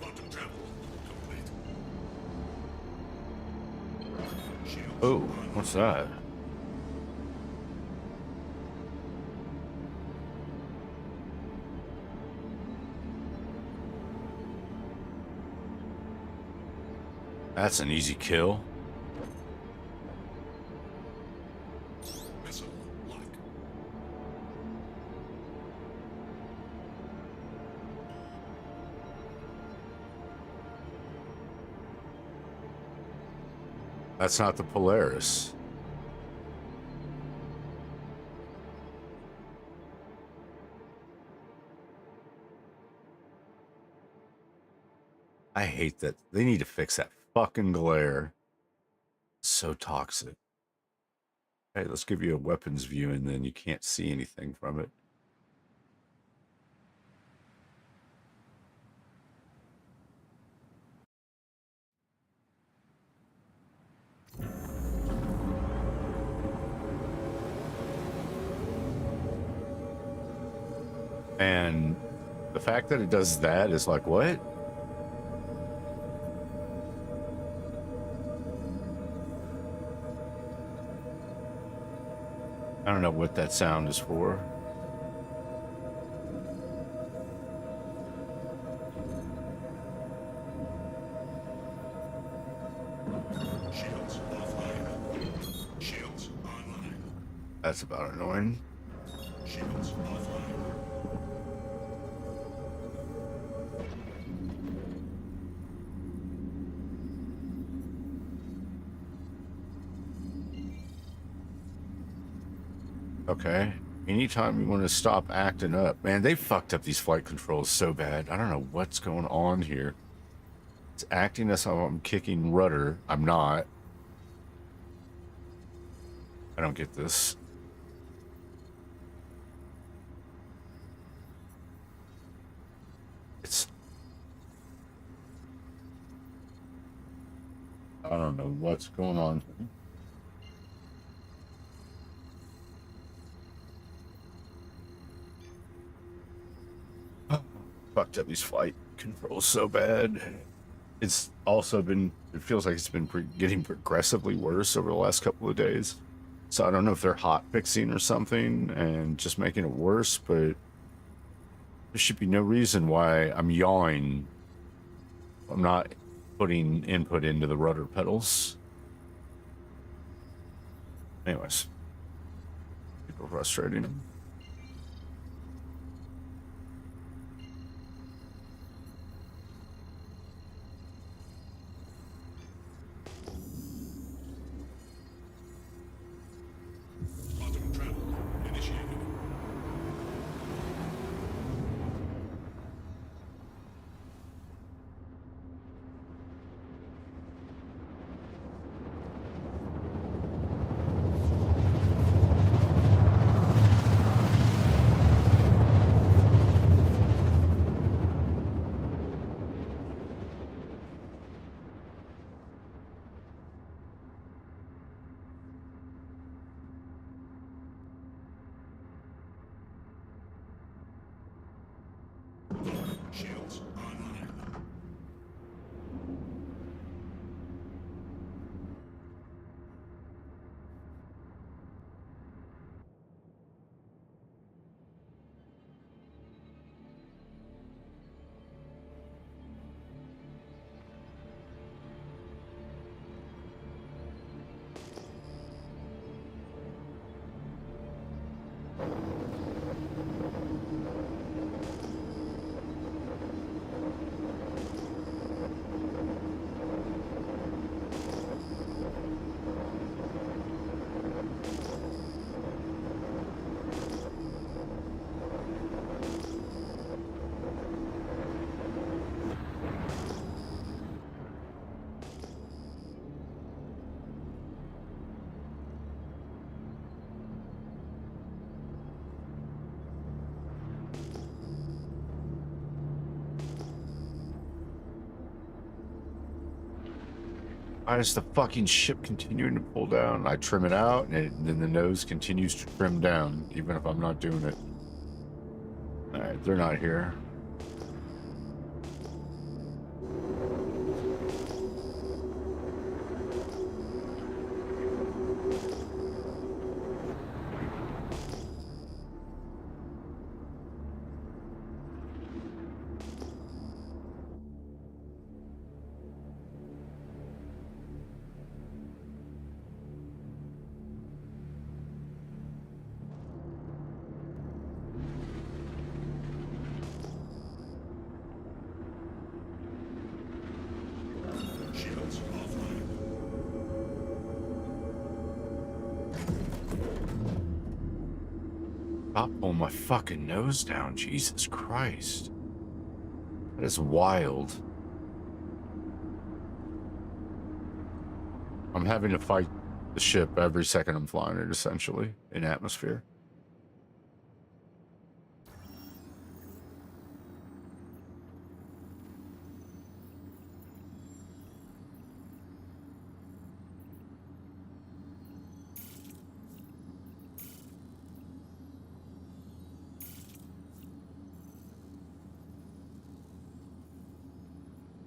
Quantum travel complete. Shields Oh, online. what's that? That's an easy kill. Missile lock. That's not the Polaris. I hate that. They need to fix that fucking glare. It's so toxic. Hey, let's give you a weapons view and then you can't see anything from it. And the fact that it does that is like, what? I don't know what that sound is for. Shields offline. Shields online. That's about annoying. Shields offline. Okay. Anytime you want to stop acting up. Man, they fucked up these flight controls so bad. I don't know what's going on here. It's acting as though I'm kicking rudder. I'm not. I don't get this. It's... I don't know what's going on. Fucked up these flight controls so bad. It's also been, it feels like it's been getting progressively worse over the last couple of days. So I don't know if they're hot fixing or something and just making it worse, but there should be no reason why I'm yawing. I'm not putting input into the rudder pedals. Anyways, super frustrating. Quantum travel initiated. Shields online. Why is the fucking ship continuing to pull down? I trim it out, and then the nose continues to trim down, even if I'm not doing it. Alright, they're not here. Shields offline. Stop pulling my fucking nose down, Jesus Christ. That is wild. I'm having to fight the ship every second I'm flying it, essentially, in atmosphere.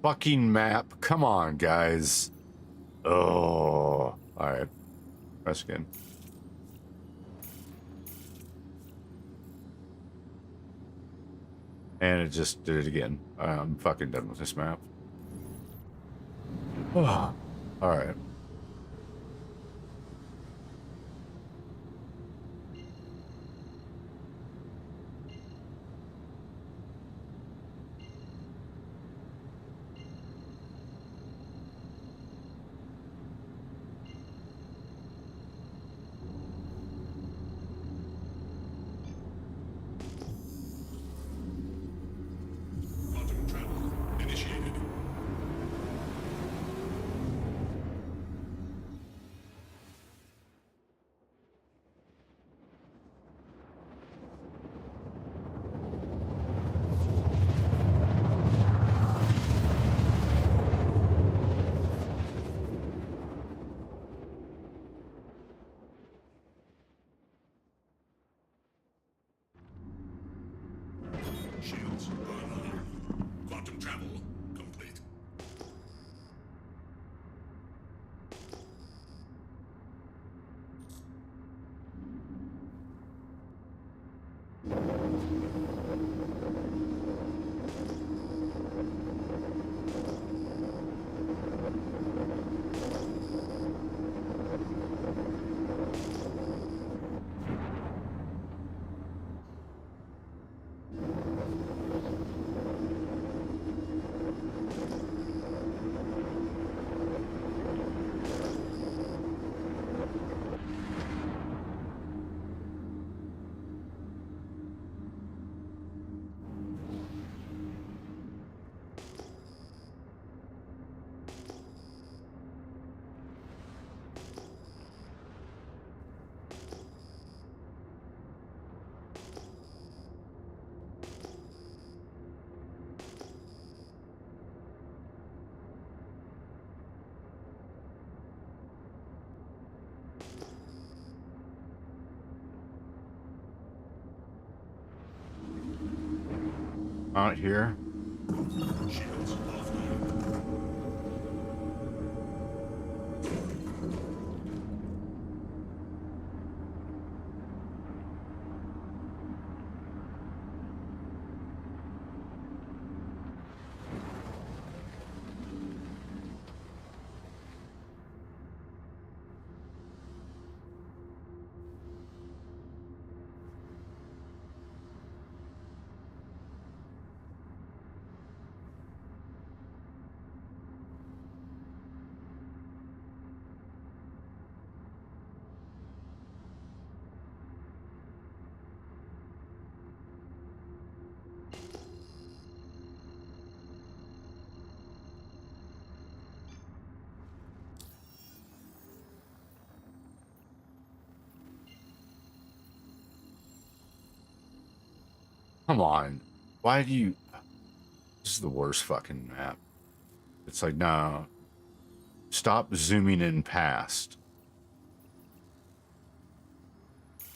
Fucking map. Come on, guys. Oh. Alright. Press again. And it just did it again. I'm fucking done with this map. Oh. Alright. Quantum travel initiated. Shields online. Quantum travel complete. Out here. Shields offline. Come on. Why do you... This is the worst fucking map. It's like, no. Stop zooming in past.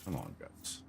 Come on, guys.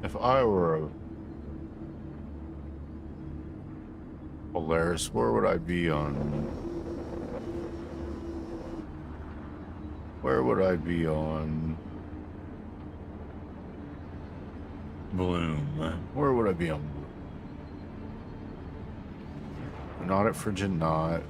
If I were a Polaris, where would I be on? Where would I be on Bloom? Where would I be on Bloom? Not at Frigid Knot.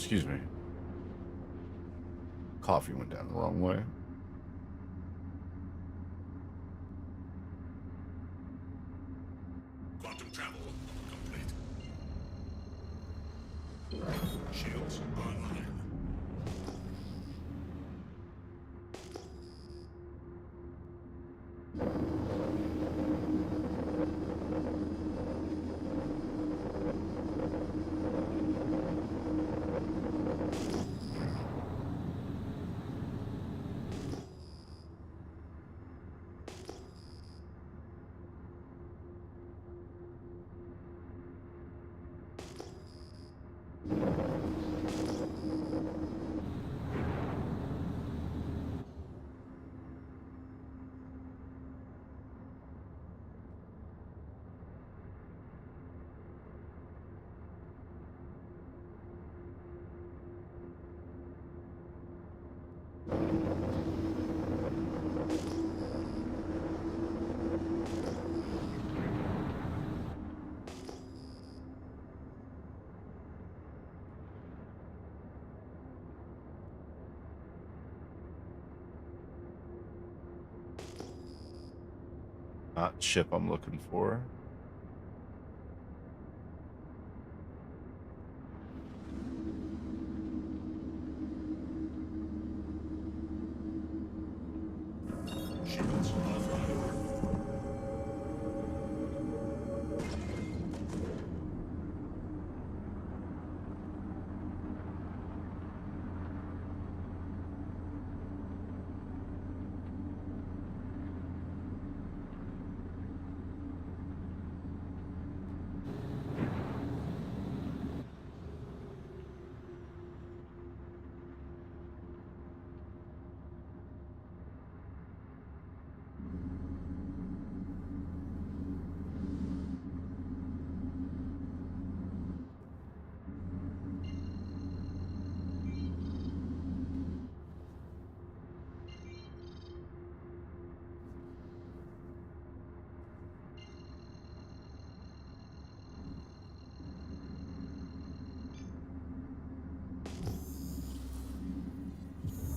Excuse me. Coffee went down the wrong way. Quantum travel complete. Shields online. Not ship I'm looking for. Shields offline.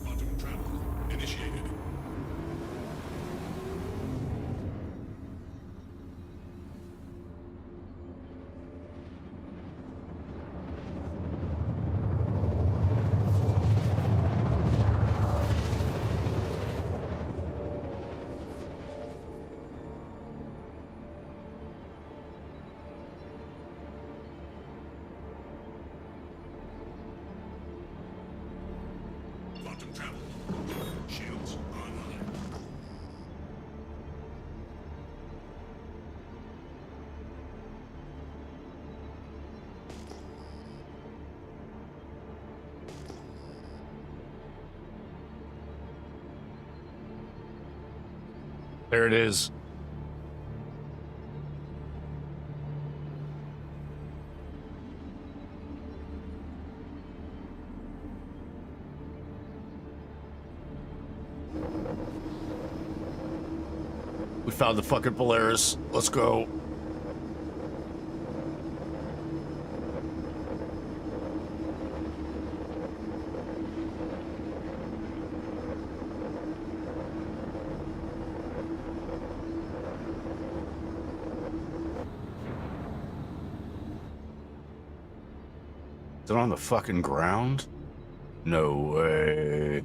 Quantum travel initiated. Quantum travel. Shields online. There it is. We found the fucking Polaris. Let's go. Is it on the fucking ground? No way.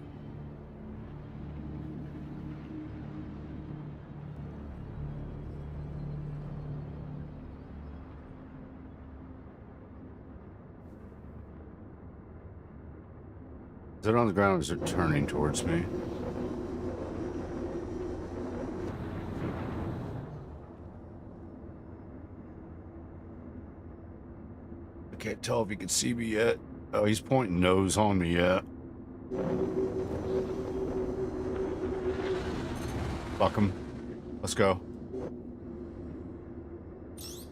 Is it on the ground or is it turning towards me? I can't tell if he can see me yet. Oh, he's pointing nose on me yet. Fuck him. Let's go.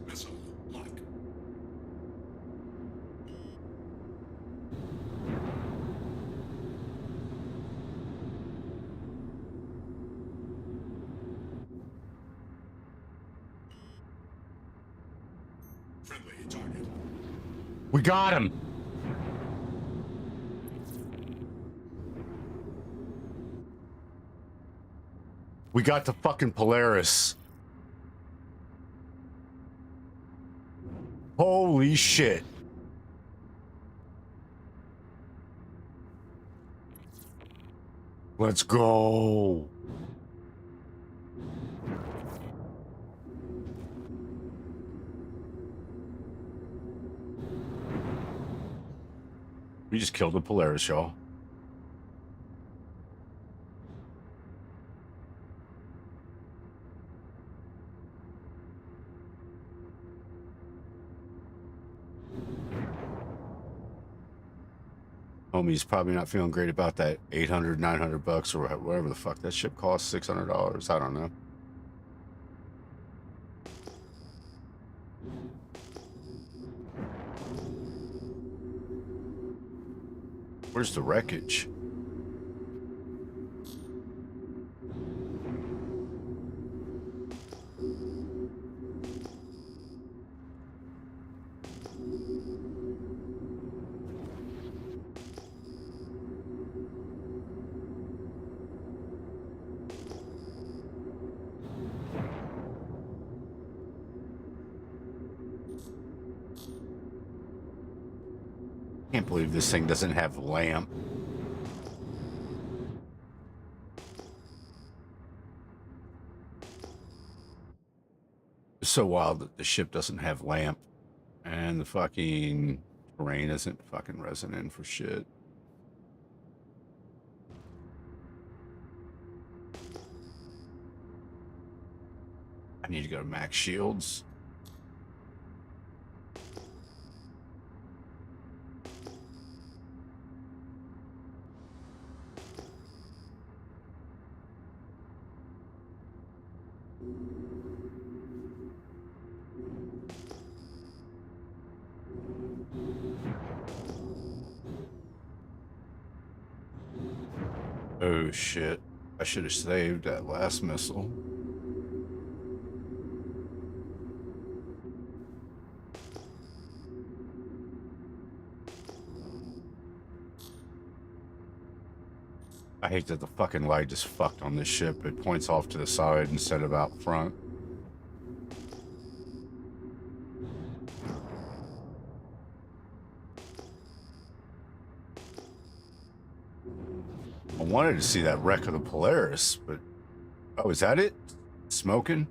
Missile lock. Friendly target. We got him. We got the fucking Polaris. Holy shit. Let's go. We just killed the Polaris, y'all. Homie's probably not feeling great about that 800, 900 bucks or whatever the fuck that ship costs, $600. I don't know. Where's the wreckage? Can't believe this thing doesn't have lamp. It's so wild that the ship doesn't have lamp and the fucking terrain isn't fucking resonant for shit. I need to go to max shields. Oh shit. I should have saved that last missile. I hate that the fucking light just fucked on this ship. It points off to the side instead of out front. I wanted to see that wreck of the Polaris, but... Oh, is that it? Smoking?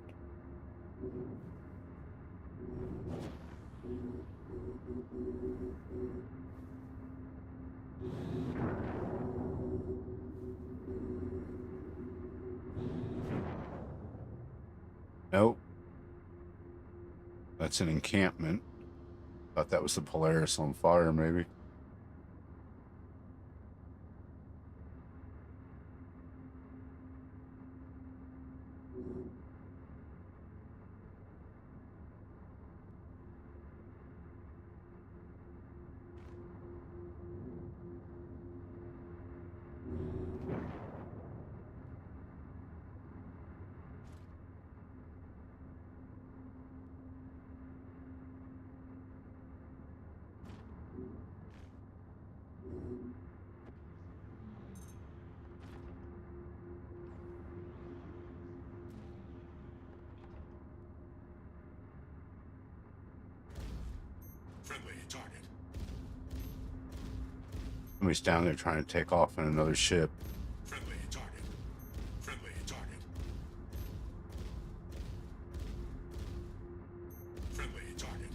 Nope. That's an encampment. Thought that was the Polaris on fire, maybe. Friendly target. Somebody's down there trying to take off in another ship. Friendly target. Friendly target. Friendly target.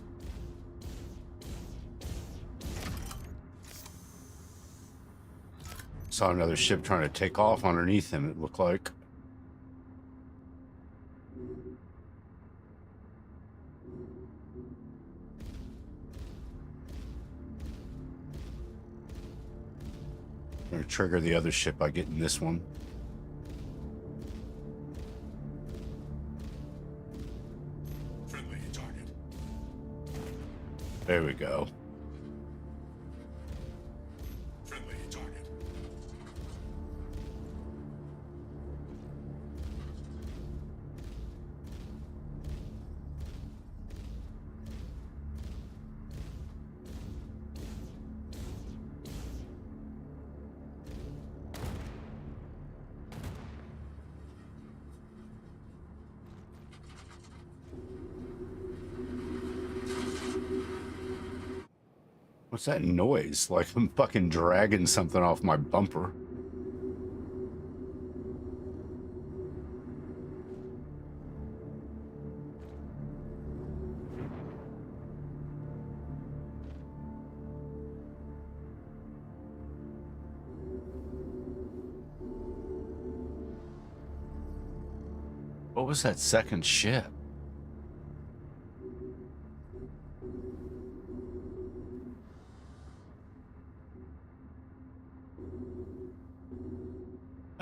Saw another ship trying to take off underneath him, it looked like. I'm gonna trigger the other ship by getting this one. Friendly target. There we go. Friendly target. What's that noise? Like I'm fucking dragging something off my bumper. What was that second ship?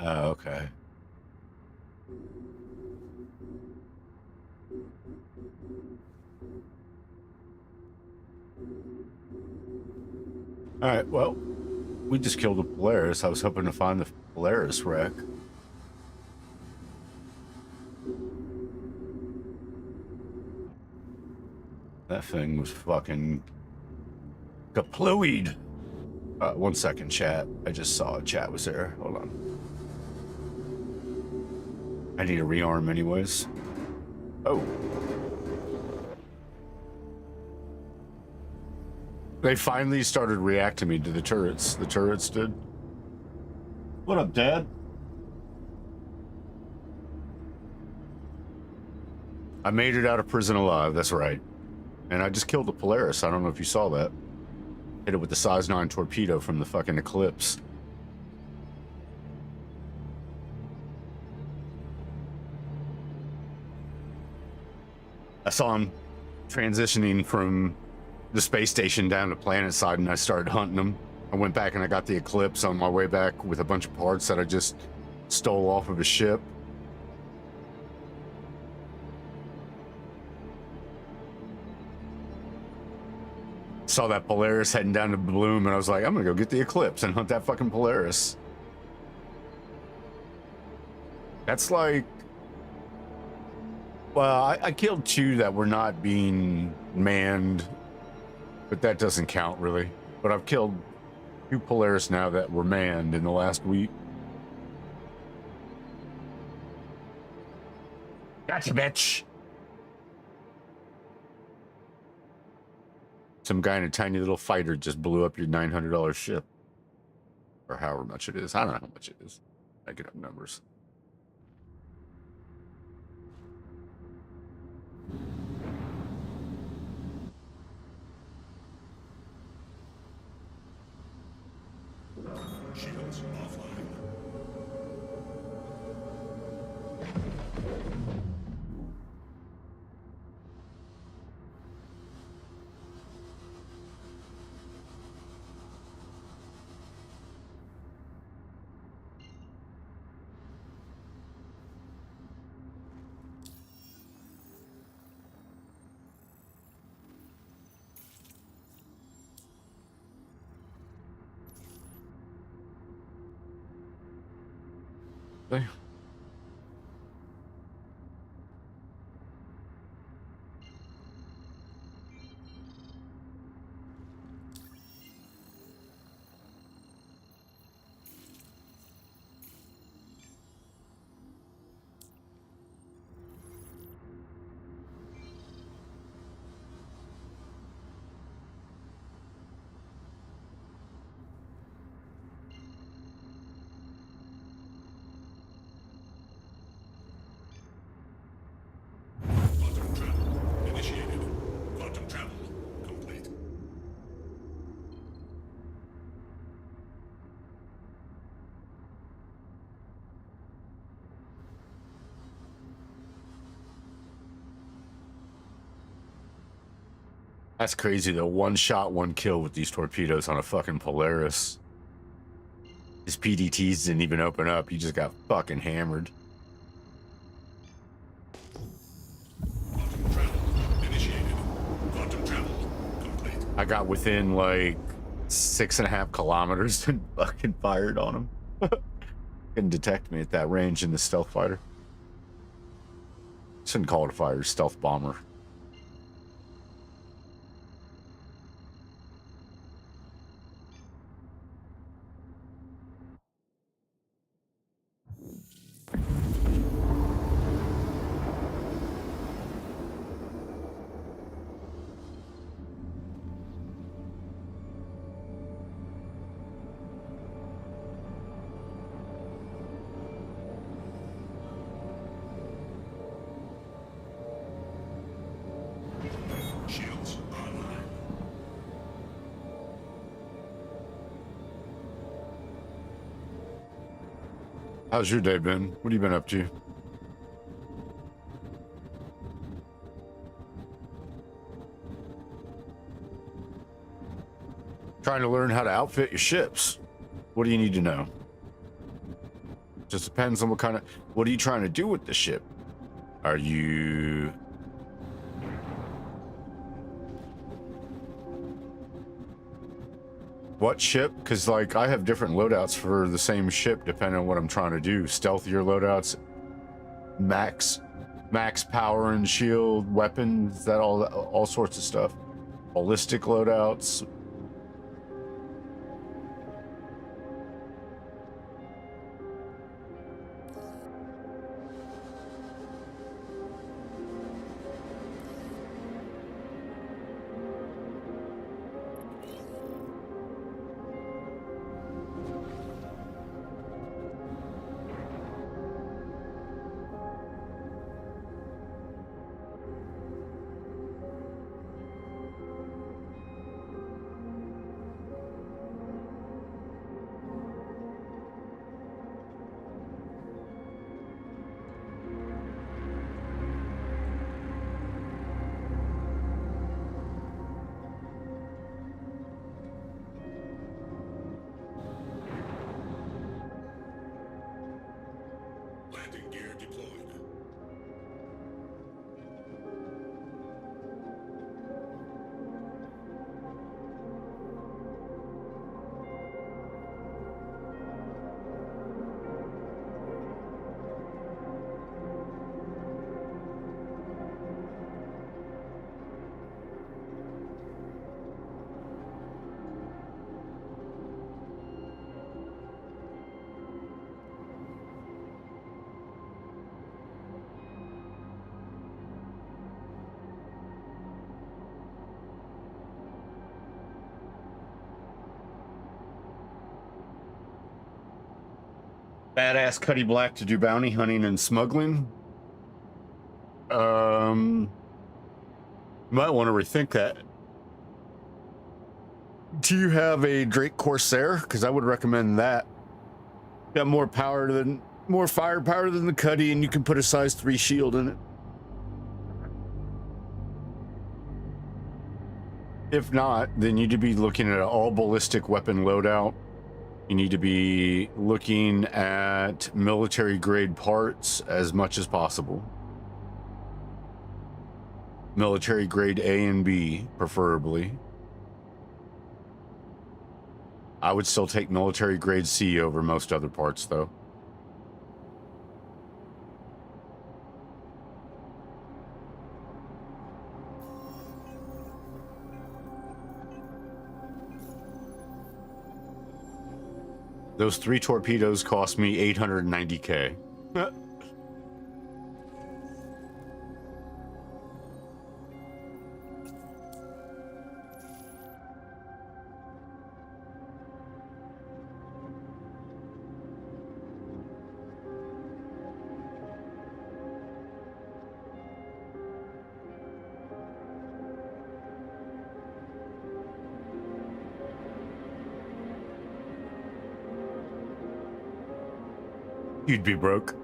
Oh, okay. All right, well, we just killed a Polaris. I was hoping to find the Polaris wreck. That thing was fucking kaplooied. 1 second, chat. I just saw a chat was there. Hold on. I need a rearm anyways. Oh. They finally started reacting me to the turrets. The turrets did. What up, Dad? I made it out of prison alive, that's right. And I just killed the Polaris. I don't know if you saw that. Hit it with the size 9 torpedo from the fucking Eclipse. I saw him transitioning from the space station down to planet side, and I started hunting him. I went back and I got the Eclipse on my way back with a bunch of parts that I just stole off of his ship. Saw that Polaris heading down to Bloom, and I was like, I'm gonna go get the Eclipse and hunt that fucking Polaris. That's like, well, I killed 2 that were not being manned, but that doesn't count really. But I've killed 2 Polaris now that were manned in the last week. Gotcha, bitch. Some guy in a tiny little fighter just blew up your $900 ship. Or however much it is. I don't know how much it is. I get up numbers. Shields offline. Okay. Quantum travel initiated. Quantum travel complete. That's crazy though. 1 shot, 1 kill with these torpedoes on a fucking Polaris. His PDTs didn't even open up. He just got fucking hammered. Quantum travel initiated. Quantum travel complete. I got within like 6.5 kilometers and fucking fired on him. Couldn't detect me at that range in the stealth fighter. Shouldn't call it a fighter, stealth bomber. How's your day been? What have you been up to? Trying to learn how to outfit your ships. What do you need to know? Just depends on what are you trying to do with the ship? Are you... What ship? Because, like, I have different loadouts for the same ship depending on what I'm trying to do. Stealthier loadouts, max power and shield, weapons, all sorts of stuff. Ballistic loadouts. Landing gear deployed. Badass Cuddy Black to do bounty hunting and smuggling. Might want to rethink that. Do you have a Drake Corsair? Because I would recommend that. Got more firepower than the Cuddy, and you can put a size 3 shield in it. If not, then you need to be looking at an all ballistic weapon loadout. You need to be looking at military grade parts as much as possible. Military grade A and B, preferably. I would still take military grade C over most other parts, though. Those 3 torpedoes cost me 890K. You'd be broke.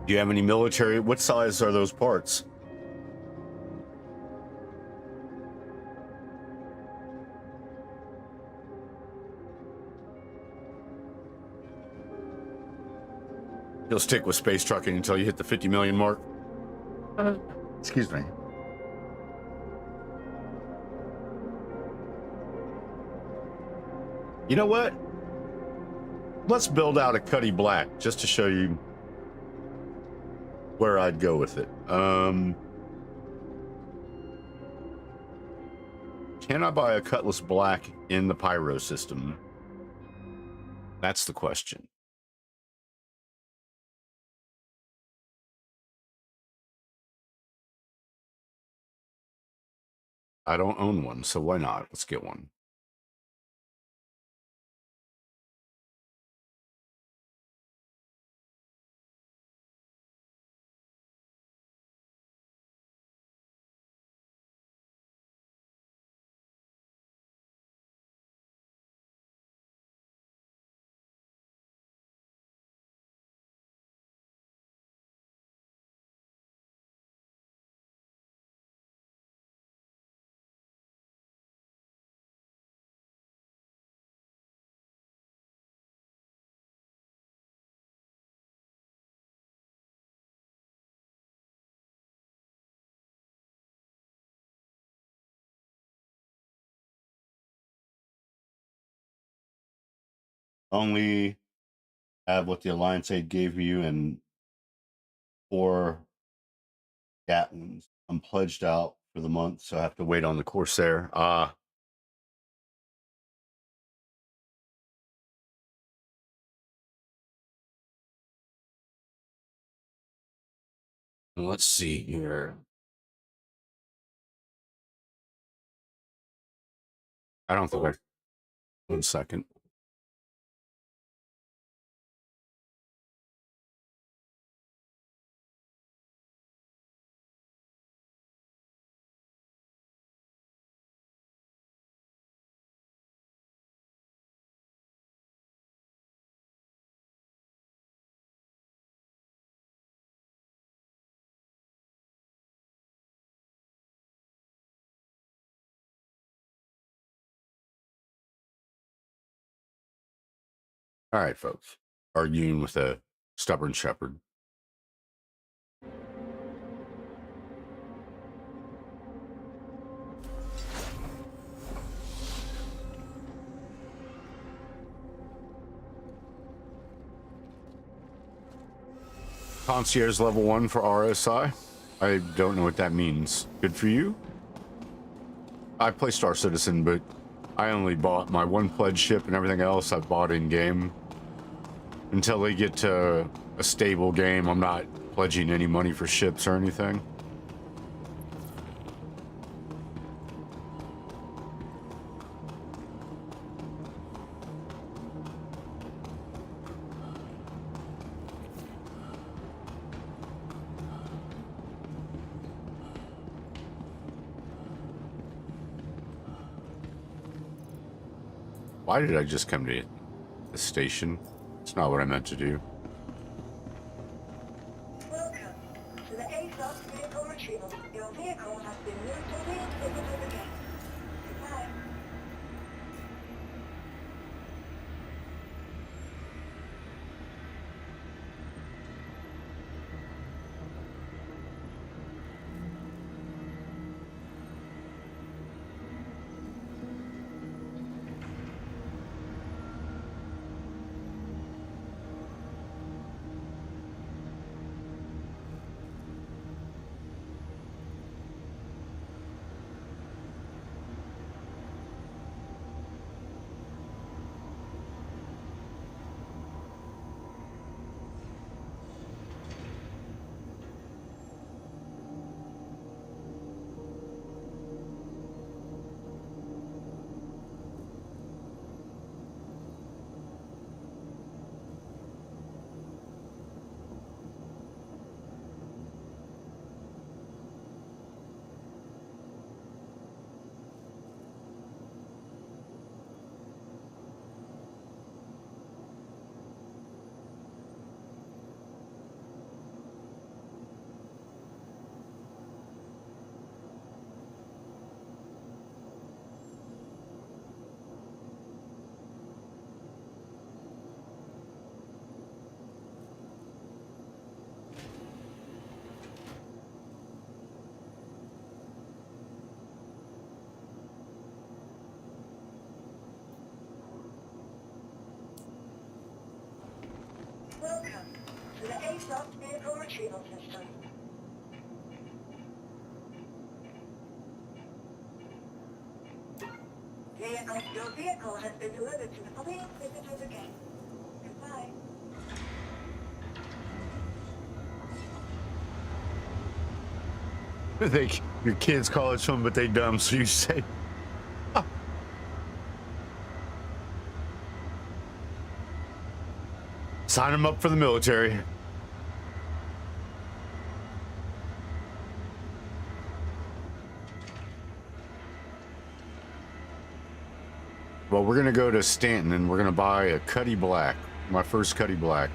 Do you have any military? What size are those parts? You'll stick with space trucking until you hit the 50 million mark. Excuse me. You know what? Let's build out a Cuddy Black just to show you where I'd go with it. Can I buy a Cutlass Black in the Pyro system? That's the question. I don't own one, so why not? Let's get one. Only have what the Alliance Aid gave you and 4 Gatlins. I'm pledged out for the month, so I have to wait on the Corsair. Let's see here. I don't think I. 1 second. All right, folks. Arguing with a stubborn shepherd. Concierge level 1 for RSI. I don't know what that means. Good for you. I play Star Citizen, but I only bought my 1 pledge ship and everything else I've bought in game. Until they get to a stable game, I'm not pledging any money for ships or anything. Why did I just come to the station? It's not what I meant to do. Welcome to the ASOS vehicle retrieval. Your vehicle has been moved to the exhibit again. Goodbye. Welcome to the ASOS vehicle retrieval system. Your vehicle has been delivered to the police visitors again. Goodbye. Your kids college fun, but they dumb, so you say. Oh. Sign them up for the military. Well, we're gonna go to Stanton and we're gonna buy a Cuddy Black. My first Cuddy Black.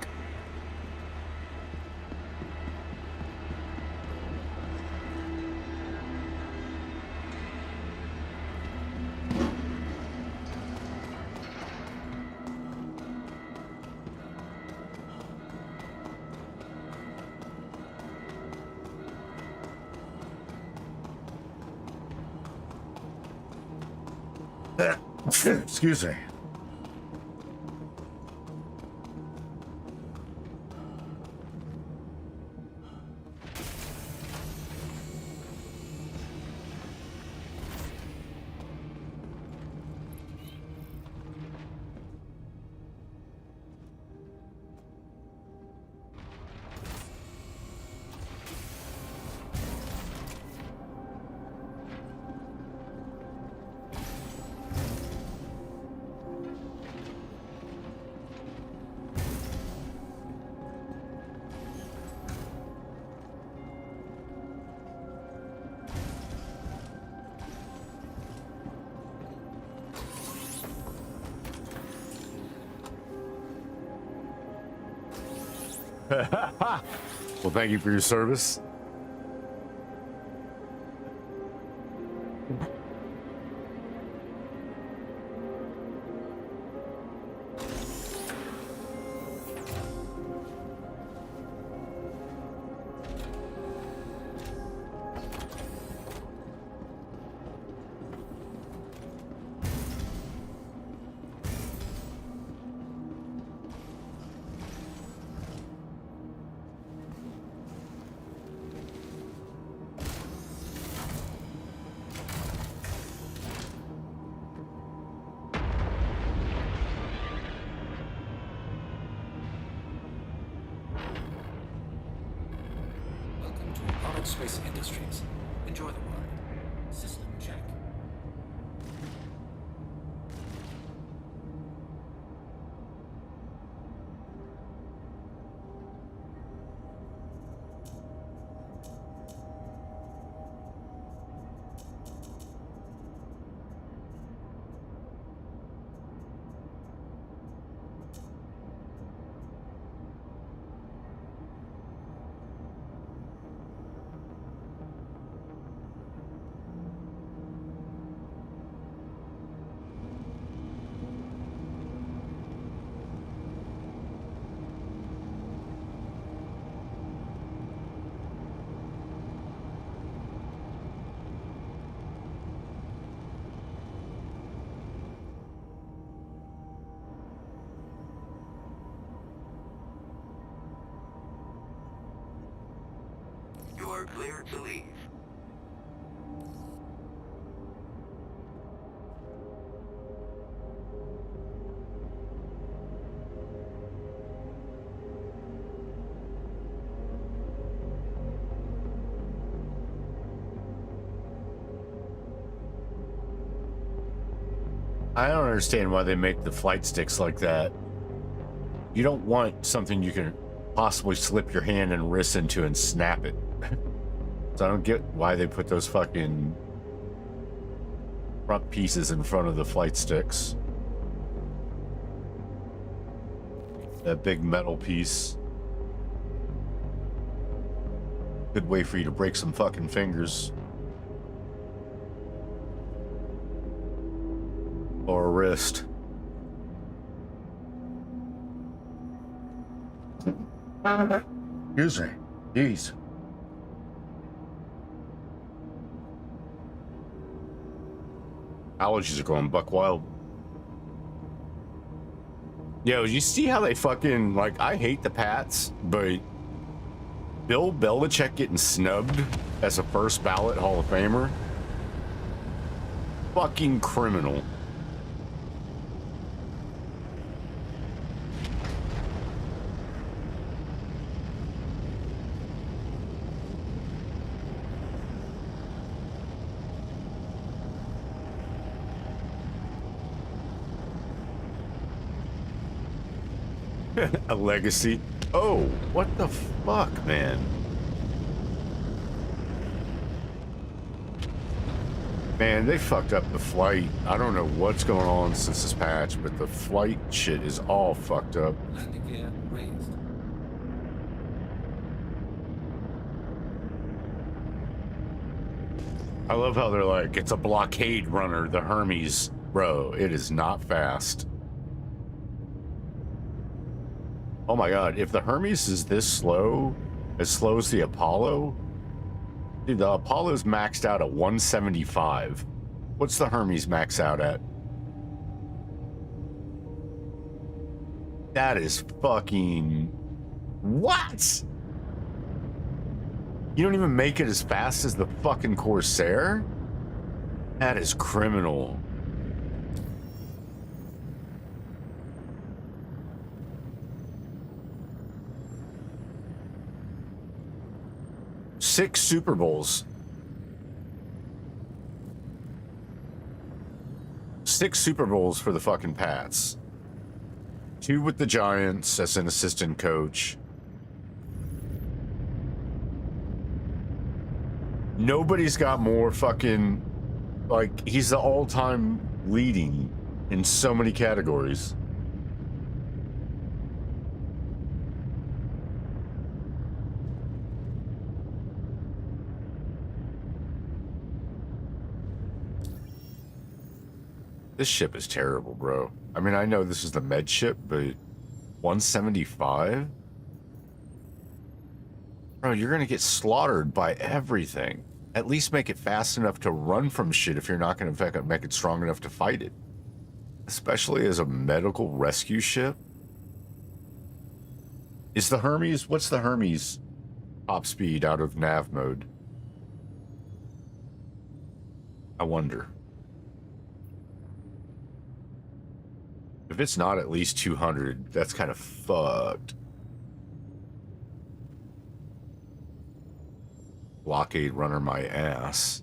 Excuse me. Well, thank you for your service. Welcome to Apollo Space Industries. Enjoy the ride. System check. You are cleared to leave. I don't understand why they make the flight sticks like that. You don't want something you can possibly slip your hand and wrist into and snap it. So I don't get why they put those fucking front pieces in front of the flight sticks. That big metal piece. Good way for you to break some fucking fingers. Or a wrist. Excuse me. Jeez. Allergies are going buck wild. Yo, you see how they fucking, like, I hate the Pats, but Bill Belichick getting snubbed as a first ballot Hall of Famer? Fucking criminal. A legacy. Oh, what the fuck, man? Man, they fucked up the flight. I don't know what's going on since this patch, but the flight shit is all fucked up. Landing gear raised. I love how they're like, it's a blockade runner, the Hermes. Bro, it is not fast. Oh my god, if the Hermes is this slow, as slow as the Apollo, dude, the Apollo's maxed out at 175. What's the Hermes max out at? That is fucking... What? You don't even make it as fast as the fucking Corsair? That is criminal. Six Super Bowls. 6 Super Bowls for the fucking Pats. 2 with the Giants as an assistant coach. Nobody's got more fucking... Like, he's the all-time leading in so many categories. This ship is terrible, bro. I mean, I know this is the med ship, but 175? Bro, you're gonna get slaughtered by everything. At least make it fast enough to run from shit if you're not gonna make it strong enough to fight it. Especially as a medical rescue ship. Is the Hermes... What's the Hermes top speed out of nav mode? I wonder. If it's not at least 200, that's kind of fucked. Blockade runner my ass.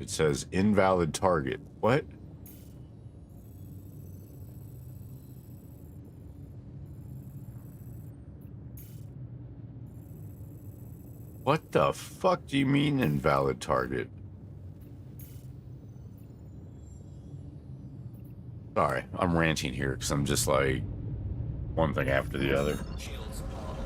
It says invalid target. What? What the fuck do you mean invalid target? Sorry, I'm ranting here because I'm just like one thing after the other. Shields off.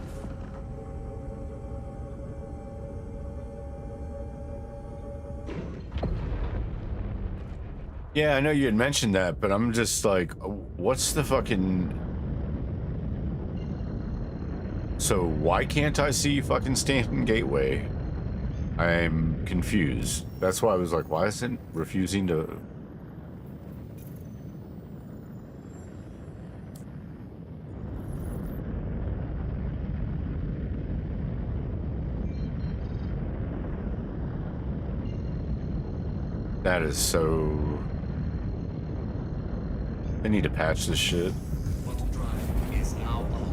Yeah, I know you had mentioned that, but I'm just like, what's the fucking... So why can't I see fucking Stanton Gateway? I'm confused. That's why I was like, why is it refusing to... That is so... I need to patch this shit. Bottle drive is now on.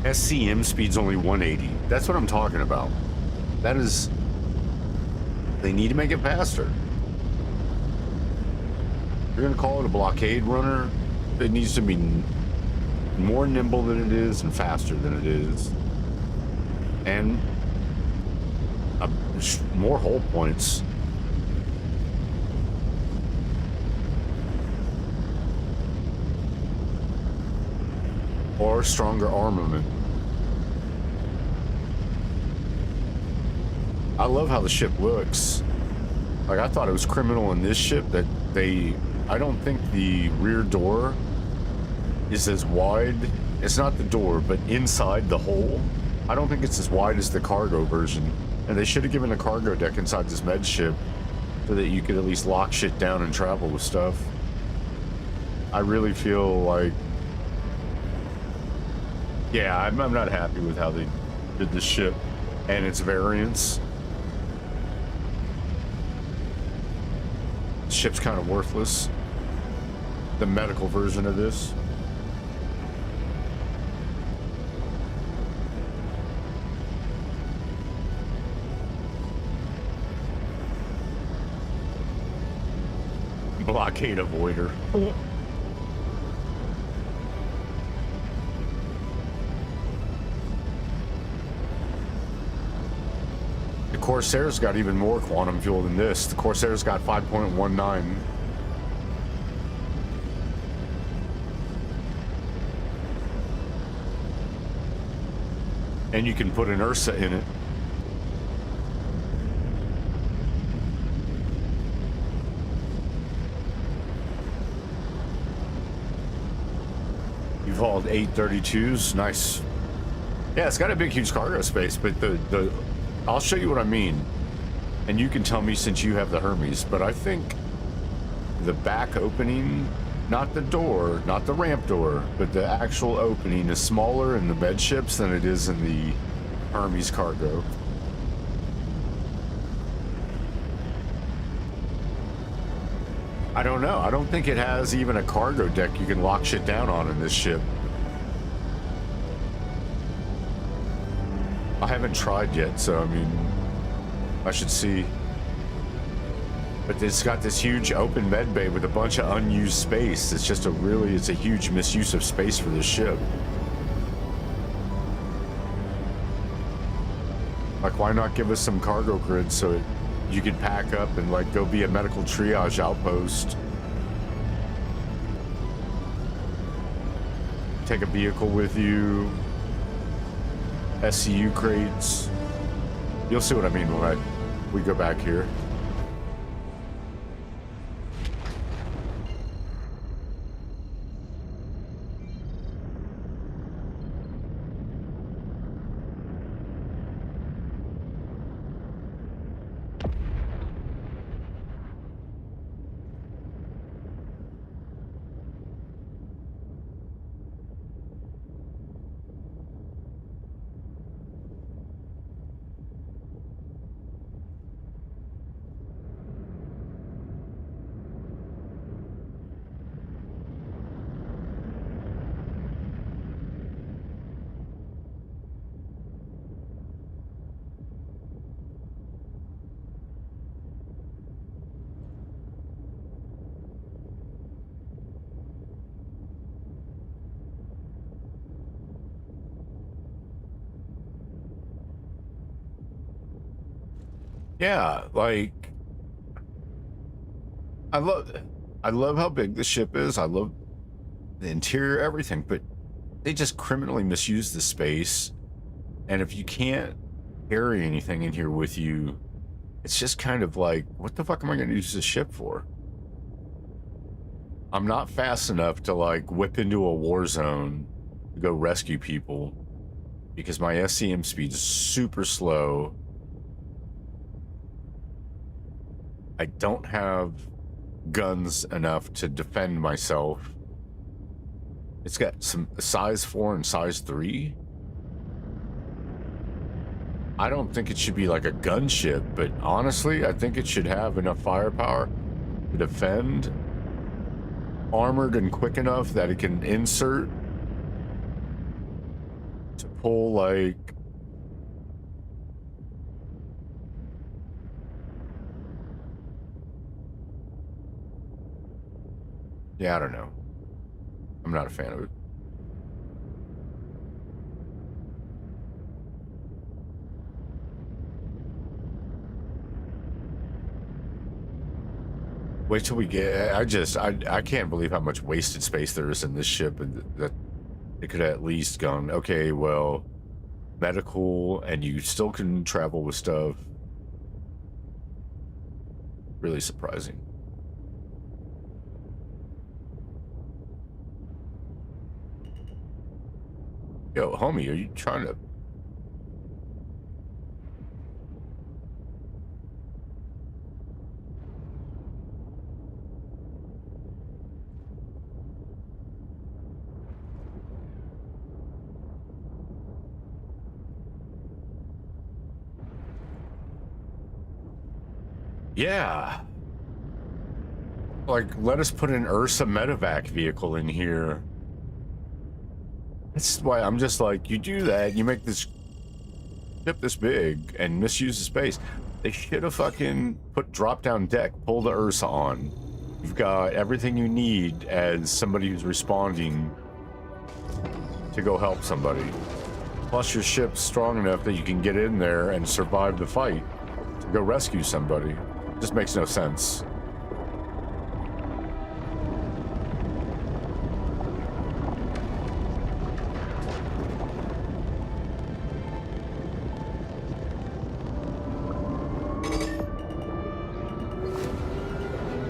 SCM speed's only 180. That's what I'm talking about. That is... They need to make it faster. You're gonna call it a blockade runner? It needs to be more nimble than it is and faster than it is. And more hull points. Or stronger armament. I love how the ship looks. Like, I thought it was criminal in this ship that I don't think the rear door is as wide. It's not the door, but inside the hole. I don't think it's as wide as the cargo version. And they should have given a cargo deck inside this med ship so that you could at least lock shit down and travel with stuff. I really feel like... Yeah, I'm not happy with how they did this ship and its variants. The ship's kind of worthless. The medical version of this. Blockade avoider. The Corsair's got even more quantum fuel than this. The Corsair's got 5.19. And you can put an Ursa in it. You've hauled 832s. Nice. Yeah, it's got a big, huge cargo space, but I'll show you what I mean. And you can tell me since you have the Hermes, but I think the back opening, not the door, not the ramp door, but the actual opening is smaller in the med ships than it is in the Hermes cargo. I don't know. I don't think it has even a cargo deck you can lock shit down on in this ship. I haven't tried yet, so I mean, I should see. But it's got this huge open med bay with a bunch of unused space. It's just it's a huge misuse of space for this ship. Like, why not give us some cargo grids so you could pack up and like go be a medical triage outpost? Take a vehicle with you. SCU crates. You'll see what I mean when we go back here. Yeah, like I love how big the ship is. I love the interior, everything, but they just criminally misuse the space. And if you can't carry anything in here with you, it's just kind of like, what the fuck am I going to use this ship for? I'm not fast enough to like whip into a war zone to go rescue people because my SCM speed is super slow. I don't have guns enough to defend myself. It's got some size 4 and size 3. I don't think it should be like a gunship, but honestly, I think it should have enough firepower to defend, armored and quick enough that it can insert to pull like yeah, I don't know. I'm not a fan of it. Wait till we get. I can't believe how much wasted space there is in this ship, and that it could have at least gone. Okay, well, medical, and you still can travel with stuff. Really surprising. Yo, homie, are you trying to? Yeah. Like, let us put an Ursa medevac vehicle in here. That's why I'm just like, you do that, you make this ship this big and misuse the space. They should have fucking put drop down deck, pull the Ursa on. You've got everything you need as somebody who's responding to go help somebody. Plus your ship's strong enough that you can get in there and survive the fight to go rescue somebody. Just makes no sense.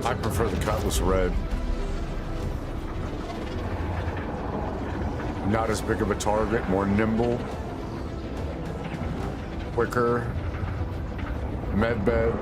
I prefer the Cutlass Red. Not as big of a target, more nimble, quicker, med bed.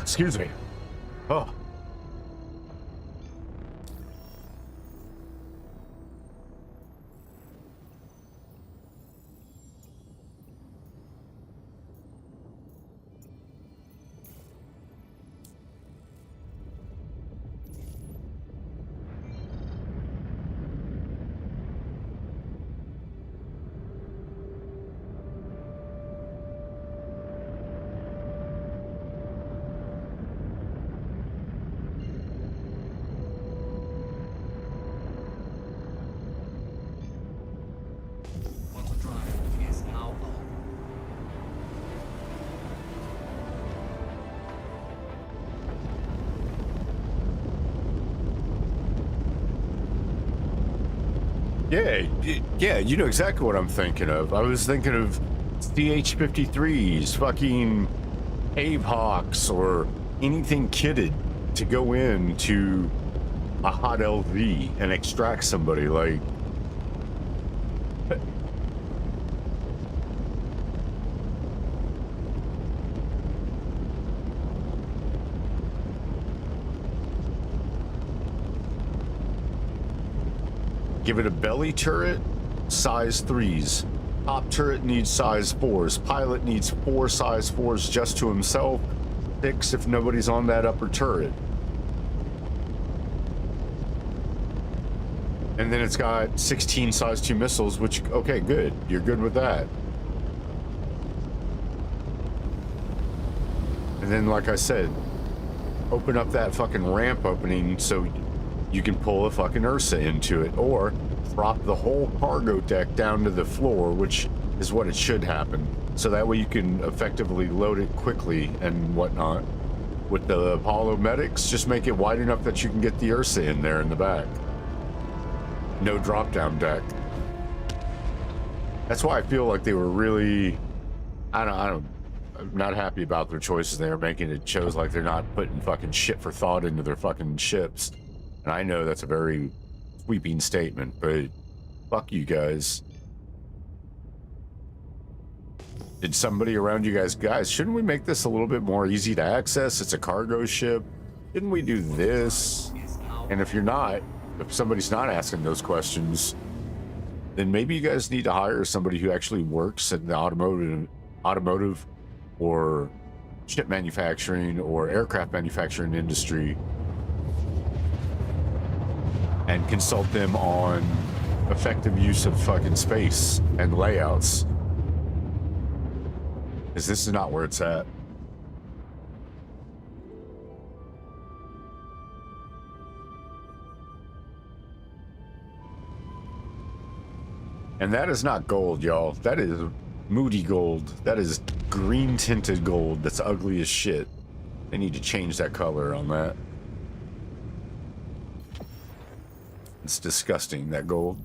Excuse me. Oh. Yeah, you know exactly what I'm thinking of. I was thinking of CH-53s, fucking Avehawks, or anything kitted to go into a hot LV and extract somebody, like... Give it a belly turret, size 3s. Top turret needs size 4s. Pilot needs 4 size 4s just to himself. 6 if nobody's on that upper turret. And then it's got 16 size 2 missiles, which, okay, good. You're good with that. And then, like I said, open up that fucking ramp opening so you can pull a fucking Ursa into it, or drop the whole cargo deck down to the floor, which is what it should happen. So that way you can effectively load it quickly and whatnot. With the Apollo medics, just make it wide enough that you can get the Ursa in there in the back. No drop down deck. That's why I feel like they were really, I'm not happy about their choices they are making. It shows like they're not putting fucking shit for thought into their fucking ships. And I know that's a very sweeping statement, but fuck you guys. Did somebody around you guys, shouldn't we make this a little bit more easy to access? It's a cargo ship. Shouldn't we do this? And if somebody's not asking those questions, then maybe you guys need to hire somebody who actually works in the automotive or ship manufacturing or aircraft manufacturing industry and consult them on effective use of fucking space and layouts. Because this is not where it's at. And that is not gold, y'all. That is moody gold. That is green tinted gold. That's ugly as shit. They need to change that color on that. It's disgusting, that gold.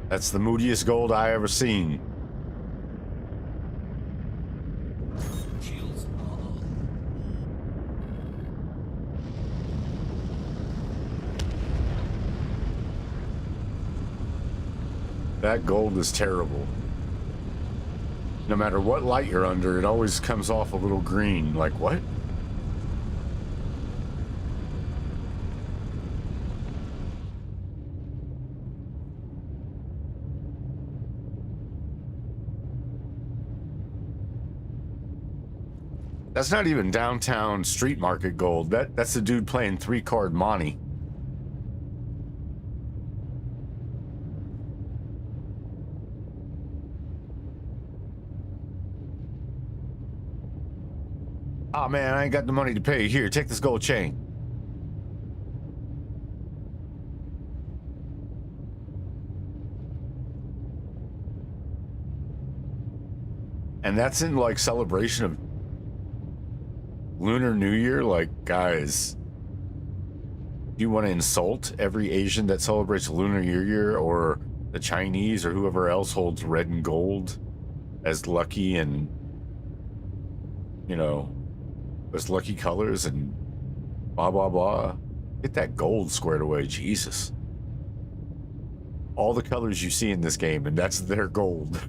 That's the moodiest gold I ever seen. Shields are on. That gold is terrible. No matter what light you're under, it always comes off a little green. Like, what? That's not even downtown street market gold. That's the dude playing 3-card Monty. Oh man, I ain't got the money to pay. Here, take this gold chain. And that's in like celebration of Lunar New Year. Like, guys, you want to insult every Asian that celebrates Lunar New Year, or the Chinese, or whoever else holds red and gold as lucky and, you know, as lucky colors and blah blah blah. Get that gold squared away, Jesus. All the colors you see in this game, and that's their gold.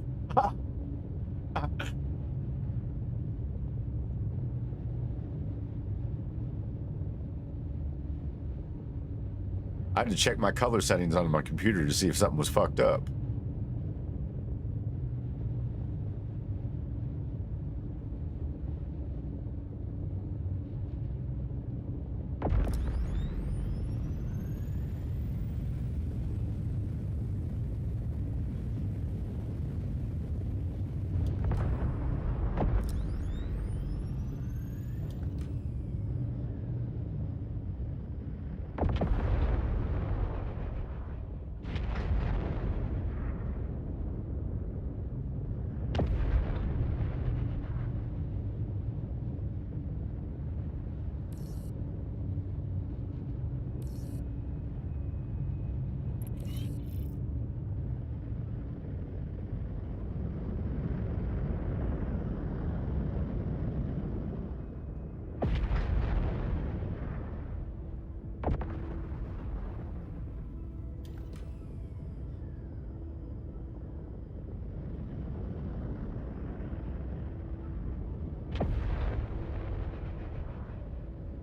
I had to check my color settings on my computer to see if something was fucked up.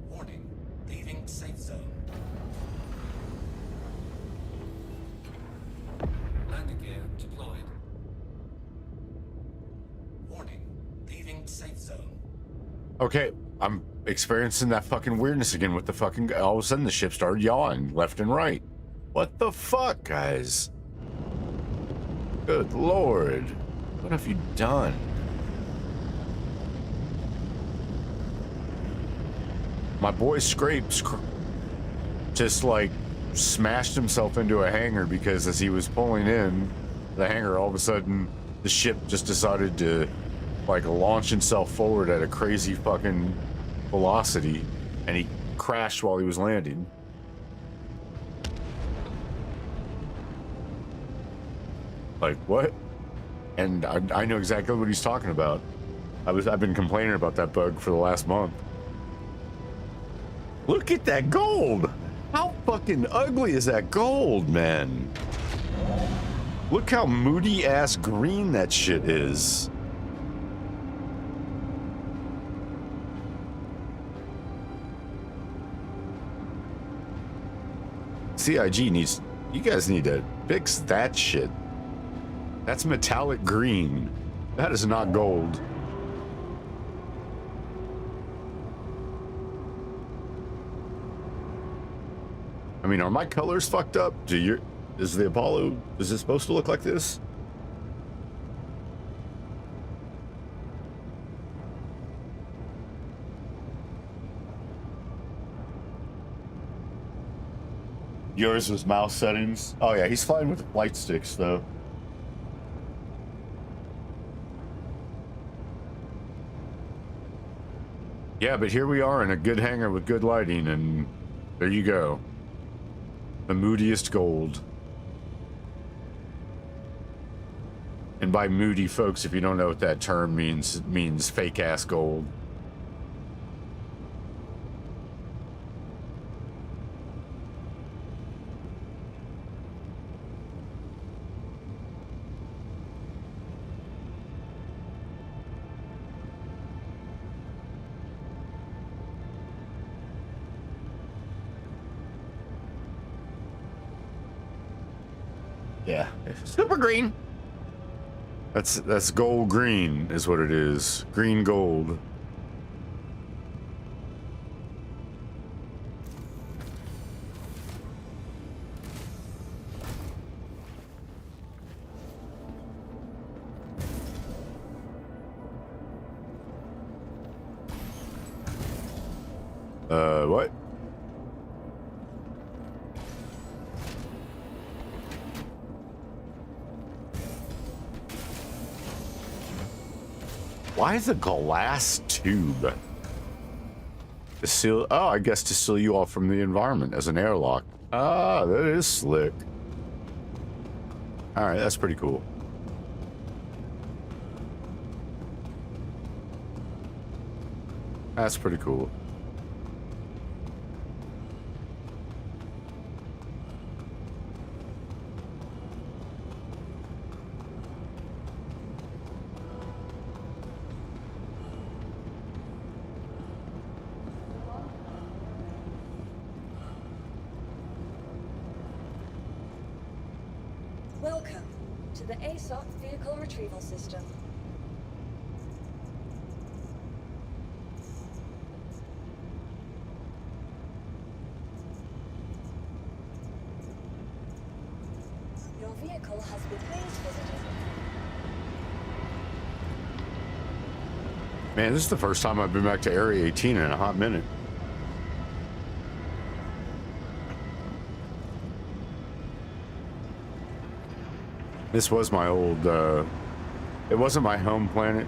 Warning, leaving safe zone. Landing gear deployed. Warning, leaving safe zone. Okay, I'm experiencing that fucking weirdness again with the fucking... All of a sudden the ship started yawing left and right. What the fuck, guys? Good lord. What have you done? My boy Scrapes just like smashed himself into a hangar because as he was pulling in the hangar, all of a sudden the ship just decided to like launch himself forward at a crazy fucking velocity, and he crashed while he was landing. Like, what? And I know exactly what he's talking about. I've been complaining about that bug for the last month. Look at that gold! How fucking ugly is that gold, man? Look how moody ass green that shit is. C.I.G needs, you guys need to fix that shit. That's metallic green. That is not gold. I mean, are my colors fucked up? Is the Apollo, is it supposed to look like this? Yours was mouse settings. Oh yeah, he's flying with light sticks though. Yeah, but here we are in a good hangar with good lighting, and there you go. The moodiest gold. And by moody, folks, if you don't know what that term means, it means fake ass gold. Yeah, super green. That's gold green is what it is. Green gold. What? Why is a glass tube? To seal, oh, I guess to seal you off from the environment as an airlock. Ah, that is slick. All right, that's pretty cool. That's pretty cool. Welcome to the ASOC Vehicle Retrieval System. Your vehicle has been phase visited. Man, this is the first time I've been back to Area 18 in a hot minute. This was my old, it wasn't my home planet,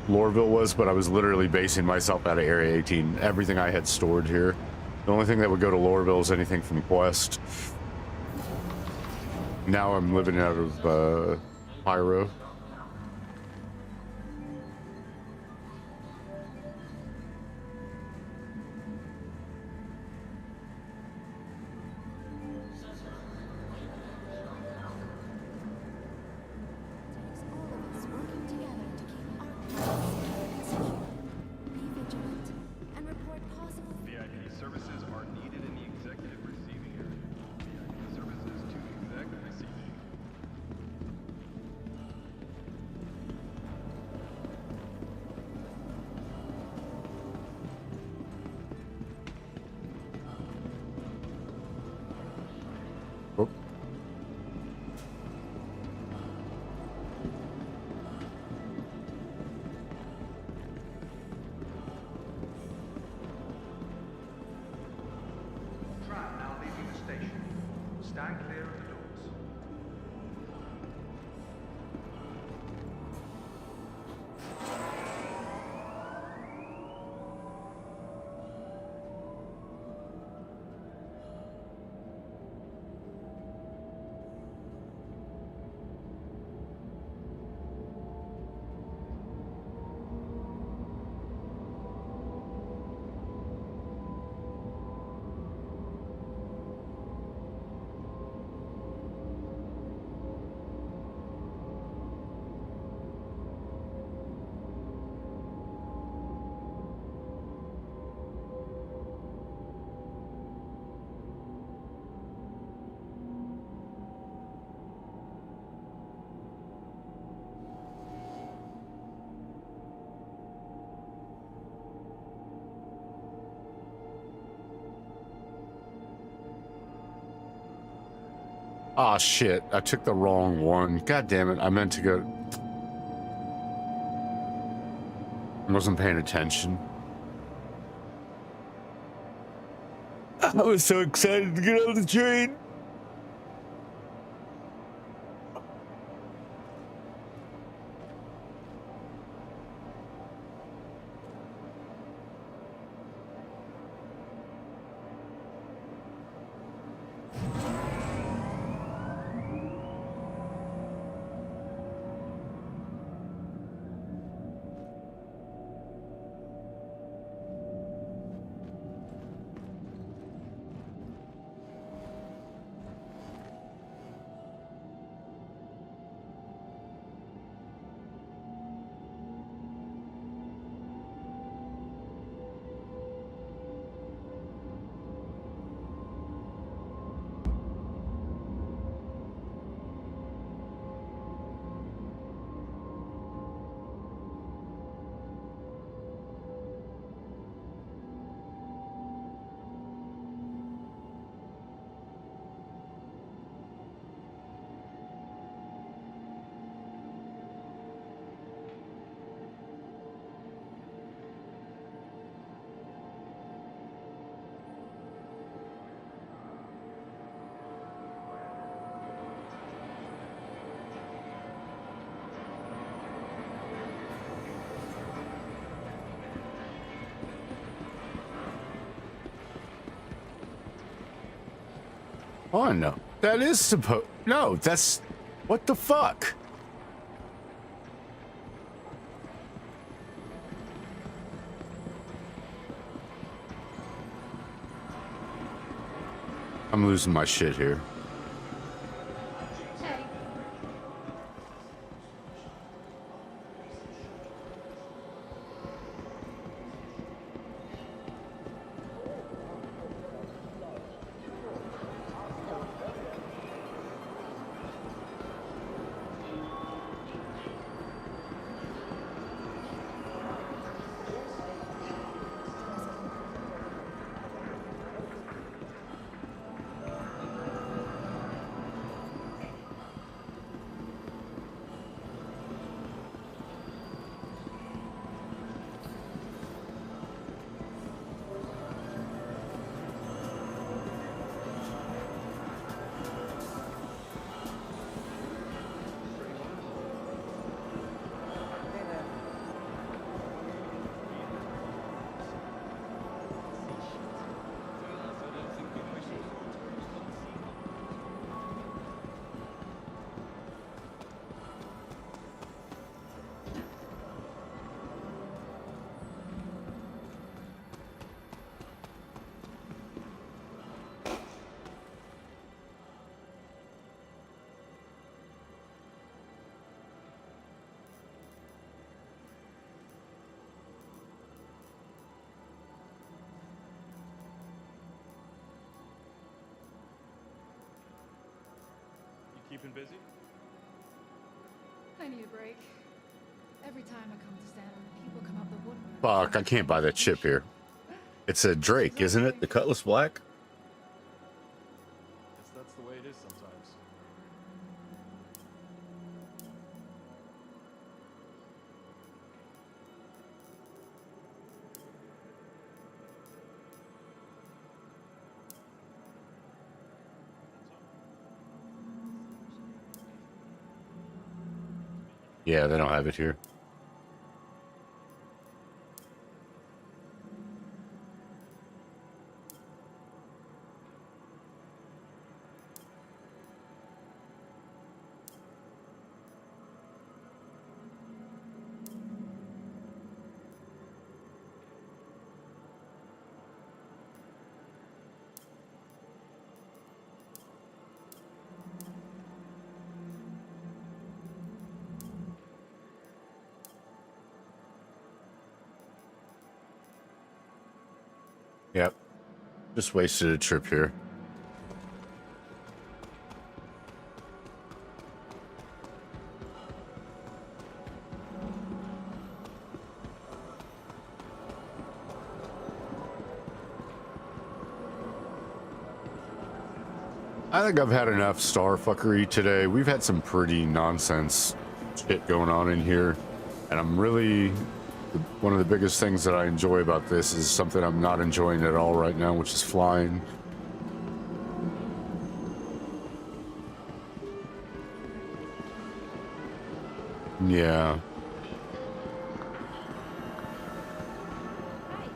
Lorville was, but I was literally basing myself out of Area 18. Everything I had stored here. The only thing that would go to Lorville is anything from Quest. Now I'm living out of, Pyro. Stand clear of the doors. Ah, shit. I took the wrong one. God damn it. I meant to go. I wasn't paying attention. I was so excited to get on the train. Oh, no. That is supposed... No, that's... What the fuck? I'm losing my shit here. Keeping busy? I need a break. Every time I come to Stanton, people come out the woodwork. Fuck, I can't buy that chip here. It's a Drake, isn't it? The Cutlass Black? Guess that's the way it is sometimes. Yeah, they don't have it here. Yep. Just wasted a trip here. I think I've had enough star fuckery today. We've had some pretty nonsense shit going on in here. And I'm really, one of the biggest things that I enjoy about this is something I'm not enjoying at all right now, which is flying. Yeah. Hi.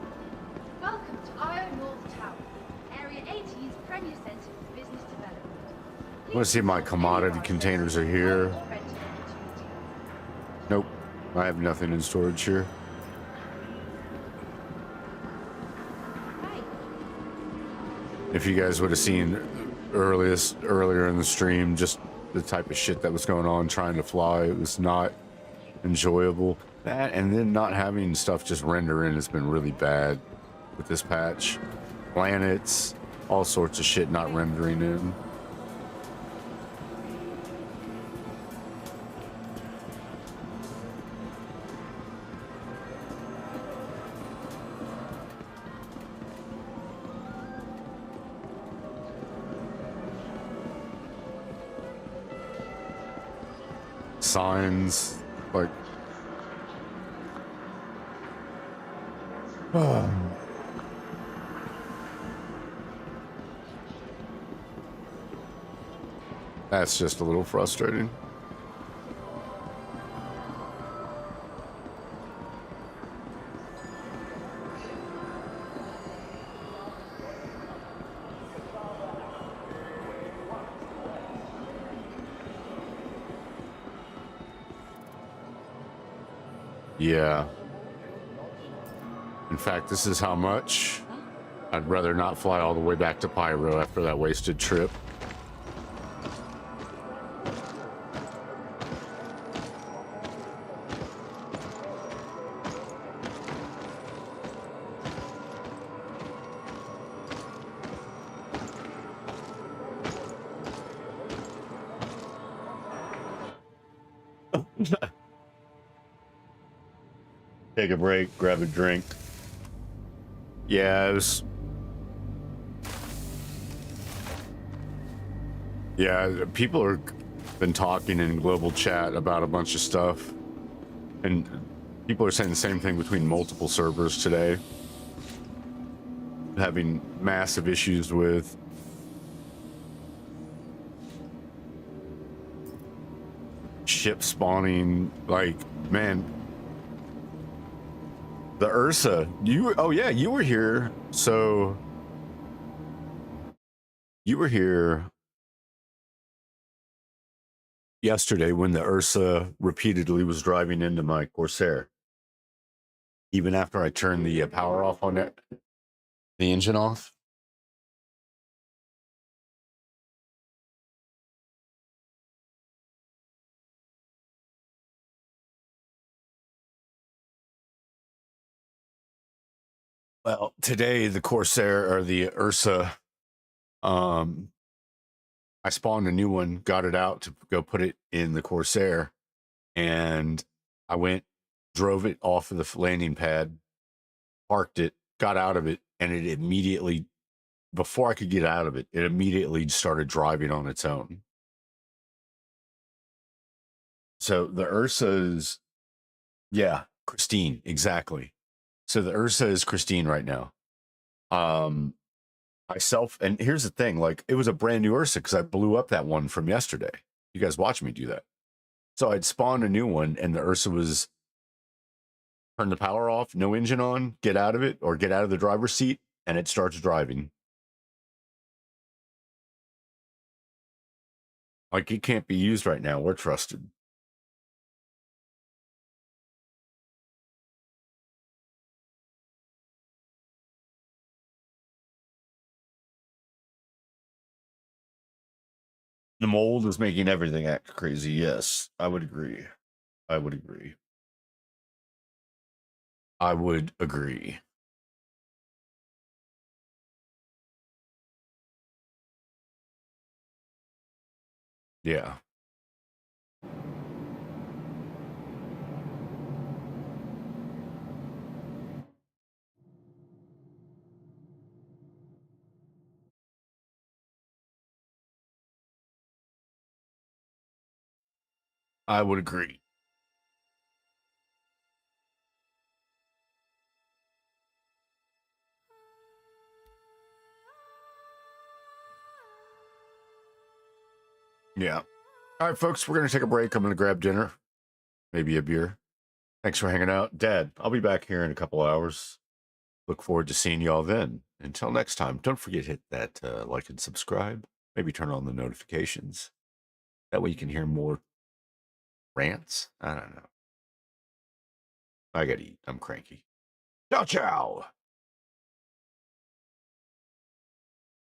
Welcome to Iron North Tower, Area 18's premier centre for business development. I want to see if my commodity containers are here. Nope. I have nothing in storage here. Hi. If you guys would have seen earlier in the stream, just the type of shit that was going on trying to fly, it was not enjoyable. That and then not having stuff just render in has been really bad with this patch. Planets, all sorts of shit not rendering in. Signs, like, that's just a little frustrating. Yeah. In fact, this is how much I'd rather not fly all the way back to Pyro after that wasted trip. Take a break, grab a drink. Yeah, it was... Yeah, people are been talking in global chat about a bunch of stuff. And people are saying the same thing between multiple servers today. Having massive issues with ship spawning. Like, man, the Ursa, oh yeah, you were here. So you were here yesterday when the Ursa repeatedly was driving into my Corsair. Even after I turned the power off on it, the engine off. Well, today the Corsair, or the Ursa, I spawned a new one, got it out to go put it in the Corsair, and I went, drove it off of the landing pad, parked it, got out of it, and it immediately, before I could get out of it, it immediately started driving on its own. So the Ursa is, yeah, Christine, exactly. So the Ursa is Christine right now. Myself, and here's the thing, like, it was a brand new Ursa because I blew up that one from yesterday. You guys watch me do that. So I'd spawned a new one, and the Ursa was turn the power off, no engine on, get out of it, or get out of the driver's seat, and it starts driving. Like, it can't be used right now. We're trusted. The mold is making everything act crazy. Yes, I would agree. I would agree. I would agree. Yeah. I would agree. Yeah. All right, folks, we're going to take a break. I'm going to grab dinner, maybe a beer. Thanks for hanging out. Dad, I'll be back here in a couple hours. Look forward to seeing y'all then. Until next time, don't forget to hit that like and subscribe. Maybe turn on the notifications. That way you can hear more rants. I don't know. I got to eat. I'm cranky. Ciao, ciao.